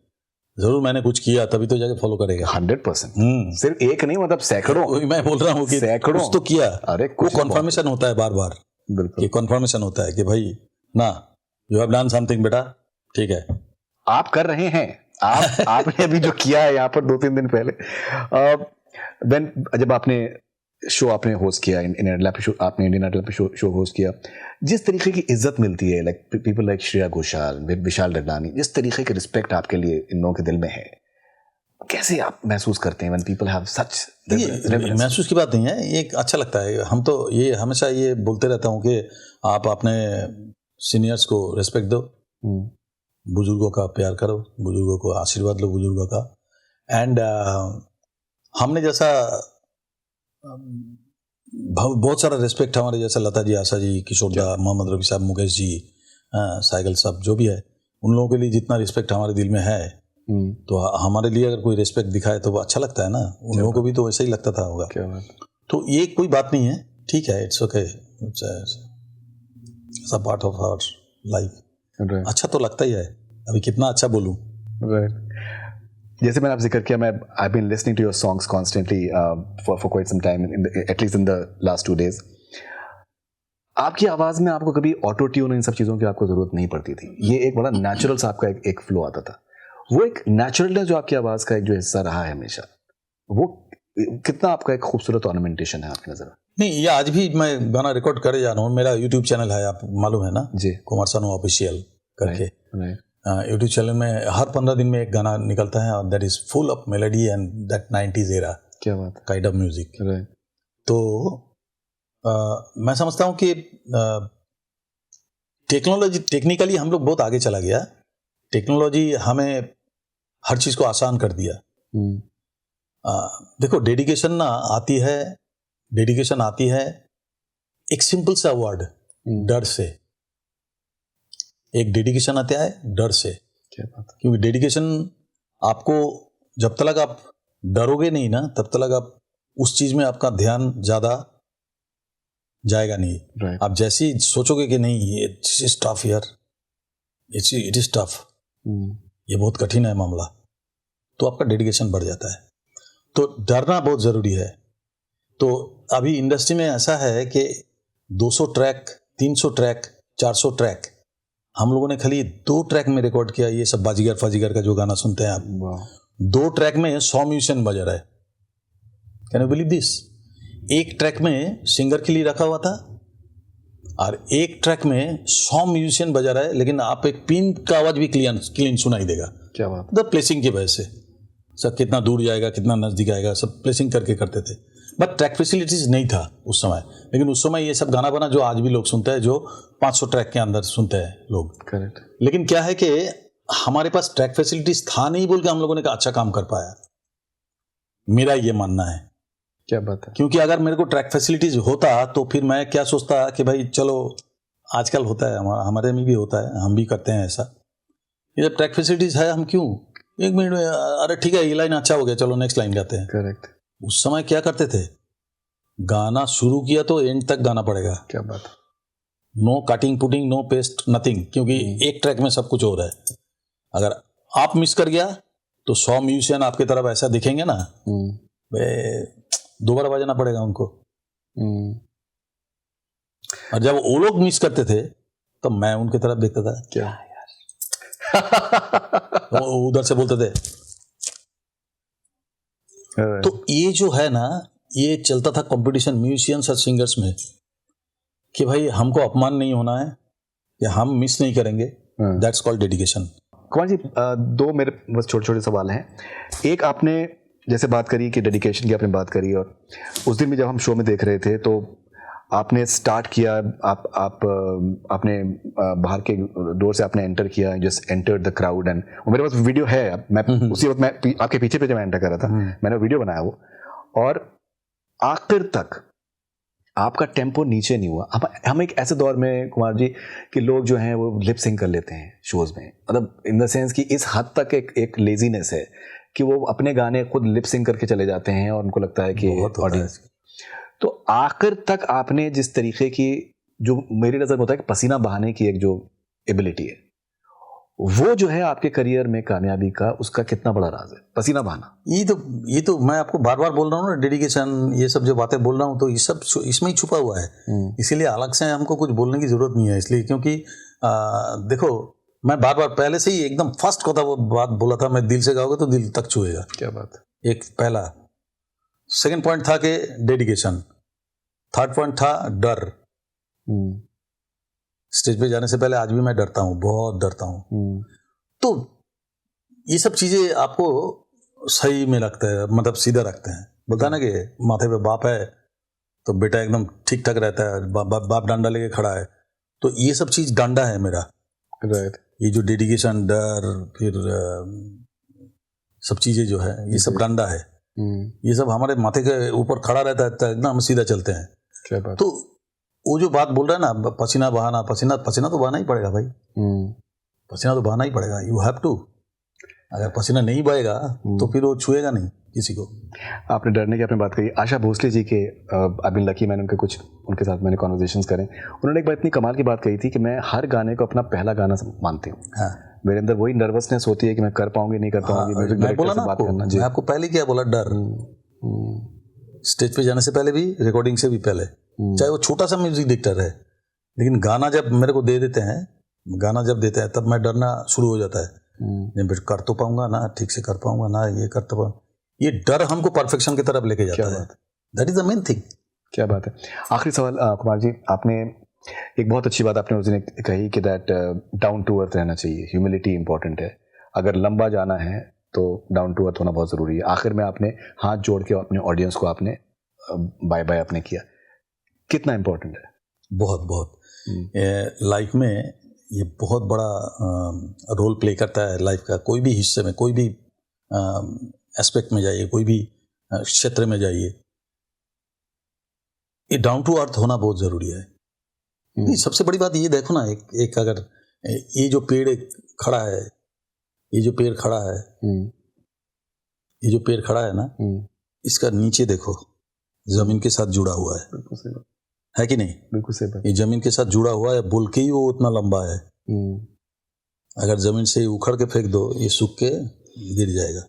जरूर मैंने कुछ किया तभी तो जाके फॉलो करेगा। 100%। सिर्फ एक नहीं, मतलब सैकड़ों। मैं बोल रहा हूँ कि सैकड़ों कुछ तो किया। अरे वो कॉन्फर्मेशन होता है बार बार, बिल्कुल कॉन्फर्मेशन होता है कि भाई ना, यू हैव डन समथिंग बेटा, ठीक है आप कर रहे हैं। आपने अभी जो किया है यहाँ पर 2-3 दिन पहले, जब आपने शो आपने होस्ट किया इंडियन आइडल पे शो होस्ट किया, जिस तरीके की इज्जत मिलती है, like people like Shreya Ghoshal, Vishal Dadlani, जिस तरीके की रिस्पेक्ट आपके लिए इन लोगों के दिल में है, कैसे आप महसूस करते हैं when people have such? महसूस की बात नहीं है, ये अच्छा लगता है। हम तो ये हमेशा ये बोलते रहता हूँ कि आप अपने सीनियर्स को रिस्पेक्ट दो, बुजुर्गों का प्यार करो, बुजुर्गों को आशीर्वाद लो, बुजुर्गों का। एंड हमने जैसा बहुत सारा रिस्पेक्ट हमारे जैसा लता जी, आशा जी, किशोर दा, मोहम्मद रफी साहब, मुकेश जी, साइकिल साहब, जो भी है, उन लोगों के लिए जितना रिस्पेक्ट हमारे दिल में है, तो हमारे लिए अगर कोई रिस्पेक्ट दिखाए तो वो अच्छा लगता है ना। उन लोगों को भी तो वैसा ही लगता था होगा। तो ये कोई बात नहीं है, ठीक है, it's okay, it's a part of our live. Right. अच्छा तो लगता ही है, अभी कितना अच्छा बोलूं। Right. जैसे मैंने आप जिक्र किया, मैं I've been listening to your songs constantly for quite some time, at least in the last 2 days. आपकी आवाज़ में आपको कभी ऑटो ट्यून इन सब चीज़ों की आपको ज़रूरत नहीं पड़ती थी। ये एक बड़ा नेचुरल सा आपका एक फ्लो आता था। वो एक नेचुरलनेस जो आपकी आवाज़ का एक जो हिस्सा रहा है हमेशा, वो कितना आपका एक खूबसूरत ऑर्नामेंटेशन है आपकी नज़र में? नहीं, ये आज भी मैं गाना रिकॉर्ड करे जा रहा हूँ। मेरा यूट्यूब चैनल है, आप मालूम है ना जी, कुमार सानू ऑफिशियल करके। Right. यूट्यूब चैनल में हर 15 दिन में एक गाना निकलता है और that is full of melody and that 90s era क्या बात काइंड ऑफ म्यूजिक। है। Right. तो मैं समझता हूँ कि टेक्निकली हम लोग बहुत आगे चला गया। टेक्नोलॉजी हमें हर चीज़ को आसान कर दिया। देखो, डेडिकेशन आती है एक सिंपल सा वर्ड, डर से। एक डेडिकेशन आता है डर से। क्या बात है। क्योंकि डेडिकेशन आपको, जब तक आप डरोगे नहीं ना, तब तक आप उस चीज़ में आपका ध्यान ज़्यादा जाएगा नहीं। Right. आप जैसे ही सोचोगे कि नहीं इट इज टफ यार, इट इज टफ, ये बहुत कठिन है मामला, तो आपका डेडिकेशन बढ़ जाता है। तो डरना बहुत ज़रूरी है। तो अभी इंडस्ट्री में ऐसा है कि 200 ट्रैक, 300 ट्रैक, 400 ट्रैक हम लोगों ने खाली 2 ट्रैक में रिकॉर्ड किया। ये सब बाजीगर फाजीगर का जो गाना सुनते हैं आप, Wow. 2 ट्रैक में 100 म्यूजिशियन बजा रहा है। Can you believe this? एक ट्रैक में सिंगर के लिए रखा हुआ था और एक ट्रैक में 100 म्यूजिशियन बजा रहा है, लेकिन आप एक पिन का आवाज भी क्लीन सुनाई देगा। क्या बात द प्लेसिंग की वजह से सब कितना दूर जाएगा, कितना नजदीक आएगा, सब प्लेसिंग करके करते थे। बट ट्रैक फैसिलिटीज नहीं था उस समय। लेकिन उस समय ये सब गाना बना जो आज भी लोग सुनते हैं, जो 500 ट्रैक के अंदर सुनते हैं लोग। करेक्ट। लेकिन क्या है कि हमारे पास ट्रैक फैसिलिटीज था नहीं बोल के हम लोगों ने अच्छा काम कर पाया। मेरा ये मानना है। क्या बात है। क्योंकि अगर मेरे को ट्रैक फैसिलिटीज होता तो फिर मैं क्या सोचता कि भाई चलो, आजकल होता है, हमारे में भी होता है, हम भी करते हैं ऐसा। ये जब ट्रैक फैसिलिटीज है, हम क्यों 1 मिनट में, अरे ठीक है ये लाइन अच्छा हो गया, चलो नेक्स्ट लाइन गाते हैं। करेक्ट। उस समय क्या करते थे, गाना शुरू किया तो एंड तक गाना पड़ेगा। क्या बात है। No cutting putting, no paste, nothing, क्योंकि एक ट्रैक में सब कुछ हो रहा है। अगर आप मिस कर गया तो 100 म्यूजिशियन आपकी तरफ ऐसा दिखेंगे ना, दोबारा बजाना पड़ेगा उनको। और जब वो लोग मिस करते थे तो मैं उनकी तरफ देखता था, क्या यार तो उधर से बोलते थे। तो ये जो है ना, ये चलता था कंपटीशन म्यूजिशियंस और सिंगर्स में कि भाई हमको अपमान नहीं होना है, कि हम मिस नहीं करेंगे। That's called dedication. Kumar ji, 2 मेरे बस छोटे छोटे सवाल हैं। एक, आपने जैसे बात करी कि डेडिकेशन की आपने बात करी, और उस दिन भी जब हम शो में देख रहे थे तो आपने स्टार्ट किया, आपने बाहर के डोर से आपने एंटर किया, just entered the crowd, and मेरे पास वीडियो है। मैं उसी वक्त मैं आपके पीछे पे जब एंटर कर रहा था, मैंने वीडियो बनाया वो, और आखिर तक आपका टेम्पो नीचे नहीं हुआ। हम एक ऐसे दौर में कुमार जी कि लोग जो हैं वो लिप सिंक कर लेते हैं शोज में, मतलब इन द सेंस कि इस हद तक एक लेजीनेस है कि वो अपने गाने खुद लिप सिंक करके चले जाते हैं और उनको लगता है कि ऑडियंस। तो आखिर तक आपने जिस तरीके की, जो मेरी नज़र में होता है कि पसीना बहाने की एक जो एबिलिटी है, वो जो है आपके करियर में कामयाबी का, उसका कितना बड़ा राज है, पसीना बहाना। ये तो मैं आपको बार बार बोल रहा हूँ ना, डेडिकेशन, ये सब जो बातें बोल रहा हूँ तो ये सब इसमें ही छुपा हुआ है। इसीलिए अलग से हमको कुछ बोलने की जरूरत नहीं है। इसलिए क्योंकि देखो, मैं बार बार पहले से ही एकदम फर्स्ट को बात बोला था, मैं दिल से गाओगे तो दिल तक छुएगा। क्या बात है। एक पहला। सेकंड पॉइंट था कि डेडिकेशन। थर्ड पॉइंट था डर। स्टेज पे जाने से पहले आज भी मैं डरता हूँ, बहुत डरता हूँ। तो ये सब चीजें आपको सही में लगता है, मतलब सीधा रखते हैं। बोलता है ना कि माथे पे बाप है तो बेटा एकदम ठीक ठाक रहता है, बाप डंडा लेके खड़ा है। तो ये सब चीज डंडा है मेरा। राइट। ये जो डेडिकेशन, डर, फिर सब चीजें जो है, ये सब डंडा है। ये सब हमारे माथे के ऊपर खड़ा रहता है तो एकदम हम सीधा चलते हैं। क्या बात। तो वो जो बात बोल रहा है ना, पसीना बहाना, पसीना तो बहाना ही पड़ेगा भाई। पसीना तो बहाना ही पड़ेगा, यू हैव टू। अगर पसीना नहीं बहेगा तो फिर वो छुएगा नहीं किसी को। आपने डरने की आपने बात कही, आशा भोसले जी के आई बीन लकी, मैंने उनके साथ मैंने कॉन्वर्जेशंस करें, उन्होंने एक बार इतनी कमाल की बात कही थी कि मैं हर गाने को अपना पहला गाना मानती हूँ। हाँ। मेरे अंदर वही नर्वसनेस होती है कि मैं कर पाऊंगी नहीं कर पाऊंगी। म्यूजिक डायरेक्टर से बात करना। मैं आपको पहले क्या बोला, डर स्टेज पे जाने से पहले भी, रिकॉर्डिंग से भी पहले, चाहे वो छोटा सा म्यूजिक डायरेक्टर है, लेकिन गाना जब मेरे को दे देते हैं, गाना जब देते हैं तब मैं डरना शुरू हो जाता है। नहीं कर तो पाऊंगा ना, ठीक से कर पाऊंगा ना, ये कर तो पाऊंगा। ये डर हमको परफेक्शन की तरफ लेके जाता है। That is the main thing. क्या बात है। आखिरी सवाल कुमार जी, आपने एक बहुत अच्छी बात आपने उस दिन कही कि दैट डाउन टू अर्थ रहना चाहिए, ह्यूमिलिटी इंपॉर्टेंट है। अगर लंबा जाना है तो डाउन टू अर्थ होना बहुत ज़रूरी है। आखिर में आपने हाथ जोड़ के अपने ऑडियंस को आपने बाय बाय आपने किया, कितना इंपॉर्टेंट है? बहुत बहुत लाइफ में ये बहुत बड़ा रोल प्ले करता है लाइफ का। कोई भी हिस्से में, कोई भी एस्पेक्ट में जाइए, कोई भी क्षेत्र में जाइए, ये डाउन टू अर्थ होना बहुत ज़रूरी है। नहीं, सबसे बड़ी बात ये देखो ना, एक अगर ये जो पेड़ खड़ा है, ये जो पेड़ खड़ा है, ये जो पेड़ खड़ा है ना, इसका नीचे देखो, जमीन के साथ जुड़ा हुआ है कि नहीं? बिल्कुल सही बात। ये जमीन के साथ जुड़ा हुआ है बोल के ही वो उतना लंबा है। अगर जमीन से उखड़ के फेंक दो, ये सूख के गिर जाएगा।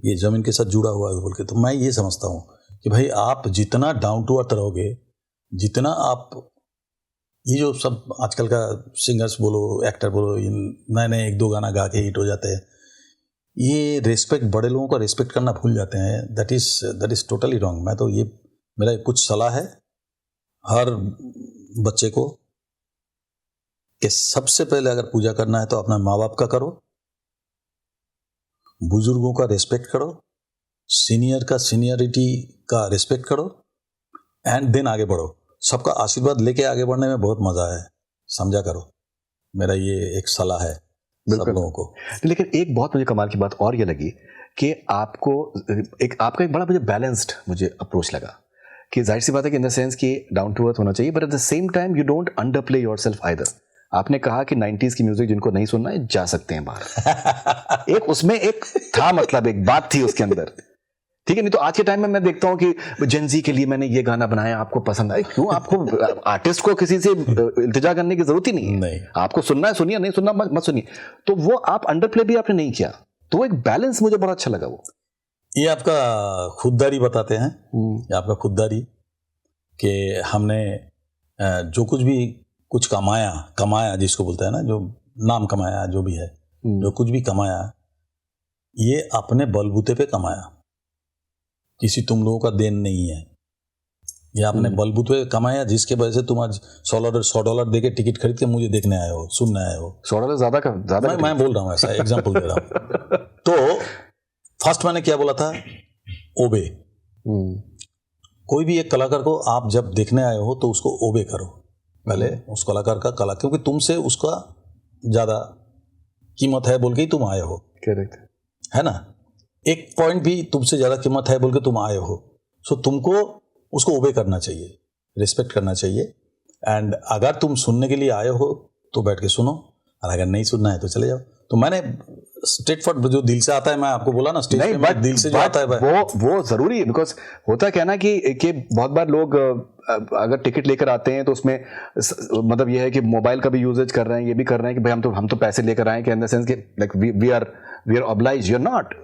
ये जमीन के साथ जुड़ा हुआ है बोल के। तो मैं ये समझता हूँ कि भाई आप जितना डाउन टू अर्थ रहोगे, जितना आप ये जो सब आजकल का सिंगर्स बोलो, एक्टर बोलो, नए नए एक दो गाना गा के हिट हो जाते हैं, ये रिस्पेक्ट, बड़े लोगों का रिस्पेक्ट करना भूल जाते हैं। That is totally wrong. मैं तो ये, मेरा कुछ सलाह है हर बच्चे को कि सबसे पहले अगर पूजा करना है तो अपना माँ बाप का करो, बुजुर्गों का रिस्पेक्ट करो, सीनियर का सीनियरिटी का रिस्पेक्ट करो, एंड देन आगे बढ़ो। सबका आशीर्वाद लेके आगे बढ़ने में बहुत मजा है, समझा करो। मेरा ये एक सलाह है सब लोगों को। लेकिन एक बहुत मुझे कमाल की बात और ये लगी कि आपको आपका एक बड़ा मुझे बैलेंस्ड मुझे अप्रोच लगा कि जाहिर सी बात है कि इन द सेंस कि डाउन टू अर्थ होना चाहिए, but at the same time you don't under play your self either. आपने कहा कि 90s की म्यूजिक जिनको नहीं सुनना है जा सकते हैं बाहर। एक उसमें एक था, मतलब एक बात थी उसके अंदर, ठीक है? नहीं तो आज के टाइम में मैं देखता हूँ कि जेनजी के लिए मैंने ये गाना बनाया, आपको पसंद आए। क्यों? आपको आर्टिस्ट को किसी से इल्तिजा करने की जरूरत ही नहीं है। नहीं। आपको सुनना है सुनिए, नहीं सुनना मत सुनिए। तो वो आप अंडर प्ले भी आपने नहीं किया, तो एक बैलेंस मुझे बड़ा अच्छा लगा। वो ये आपका खुददारी बताते हैं, ये आपका खुददारी कि हमने जो कुछ भी कुछ कमाया जिसको बोलते हैं ना, जो नाम कमाया, जो भी है, जो कुछ भी कमाया, ये अपने बलबूते पे कमाया, किसी तुम लोगों का देन नहीं है। ये आपने बलबूते पे कमाया, जिसके वजह से तुम आज $100 दे के टिकट खरीद के मुझे देखने आए हो, सुनने आए हो। $100 ज्यादा मैं बोल रहा हूँ, ऐसा एग्जाम्पल दे रहा हूँ। तो फर्स्ट मैंने क्या बोला था, ओबे। कोई भी एक कलाकार को आप जब देखने आए हो तो उसको ओबे करो पहले, उस कलाकार का कला, क्योंकि तुमसे उसका ज्यादा कीमत है बोल के ही तुम आए हो। करेक्ट है ना? एक पॉइंट भी तुमसे ज्यादा कीमत है बोल के तुम आए हो, सो तुमको उसको ओबे करना चाहिए, रिस्पेक्ट करना चाहिए। एंड अगर तुम सुनने के लिए आए हो तो बैठ के सुनो, और अगर नहीं सुनना है तो चले जाओ। तो मैंने स्ट्रेट फॉरवर्ड जो दिल से आता है, मैं आपको बोला ना, स्टेज पे मैं दिल से जो आता है वो जरूरी है। बिकॉज होता क्या ना कि बहुत बार लोग अगर टिकट लेकर आते हैं तो उसमें मतलब ये है कि मोबाइल का भी यूजेज कर रहे हैं, ये भी कर रहे हैं कि भाई हम तो पैसे लेकर आए, कि इन द सेंस कि like we are obliged, you are not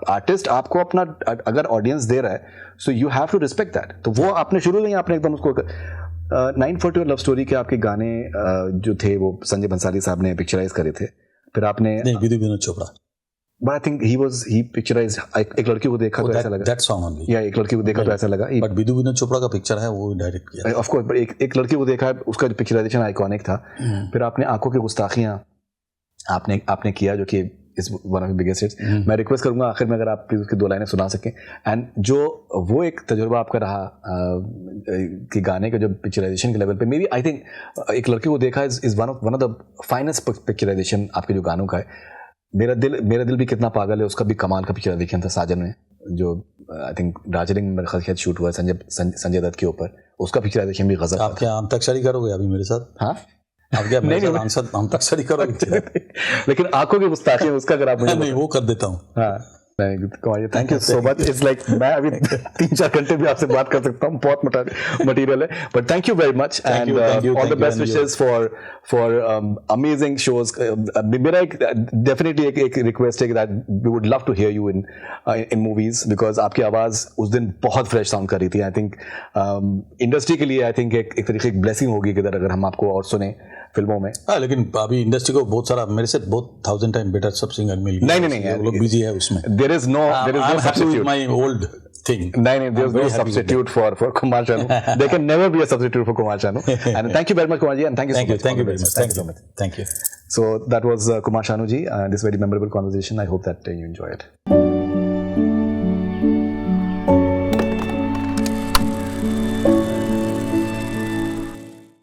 artist आपको अपना अगर ऑडियंस दे रहा है, so you have to respect that. तो वो आपने शुरू में आपने एकदम उसको 940 और लव स्टोरी के आपके गाने जो थे वो संजय बंसाली साहब ने पिक्चराइज करे थे, फिर आपने नहीं, Vinod Chopra, but I think he picturised एक लड़की को देखा तो ऐसा लगा, दैट सॉन्ग ओनली, या एक लड़की को देखा तो ऐसा लगा, बट विनोद चोपड़ा का पिक्चर है वो डायरेक्ट किया ऑफ कोर्स, बट एक लड़की को देखा, उसका पिक्चराइजेशन आइकॉनिक था। फिर आपने आंखों की गुस्ताखियां आपने किया, जो कि is one of the biggest hits. मैं रिक्वेस्ट करूंगा आखिर में अगर आप प्लीज उसकी 2 लाइनें सुना सकें। एंड जो वो एक तजुर्बा आपका रहा कि गाने के जो पिक्चराइजेशन के लेवल पे, मे बी आई थिंक एक लड़की को देखा is one of the finest picturisation आपके जो गानों का है। मेरा दिल भी कितना पागल है, उसका भी कमाल का पिक्चराइजेशन था साजन में, जो आई थिंक दार्जिलिंग में खैर शूट हुआ है संजय दत्त के ऊपर, उसका पिक्चराइजेशन भी गजब। आप क्या अंताक्षरी करोगे अभी मेरे साथ? हाँ अब क्या मेरा आंसर हम तक सही करोगे? लेकिन आंखों की गुस्ताखी उसका अगर आप मुझे नहीं, वो कर देता हूँ। हाँ, Kumar ji thank you so much. It's like मैं अभी 3-4 घंटे भी आपसे बात कर सकता हूँ, बहुत मटेरियल है, but thank you very much and all the best wishes for amazing shows. मेरा एक डेफिनेटली एक रिक्वेस्ट है कि that we would love to hear you in movies, because आपकी आवाज उस दिन बहुत फ्रेश साउंड कर रही थी। आई थिंक इंडस्ट्री के लिए आई थिंक एक तरीके की ब्लेसिंग होगी कि अगर हम आपको और सुने फिल्मों में। हाँ, लेकिन अभी इंडस्ट्री को बहुत सारा मेरे से बहुत 1000 टाइम बेटर सब सिंगर मिल गए। नहीं, लोग बिजी है उसमें। There is no substitute. My old thing. No, there is no substitute for Kumar Sanu. There can never be a substitute for Kumar Sanu. And thank you very much, Kumar ji, and thank you so much. Thank you very much. Thank you so much. Thank you. So that was Kumar Sanu ji. This very memorable conversation. I hope that you enjoy it.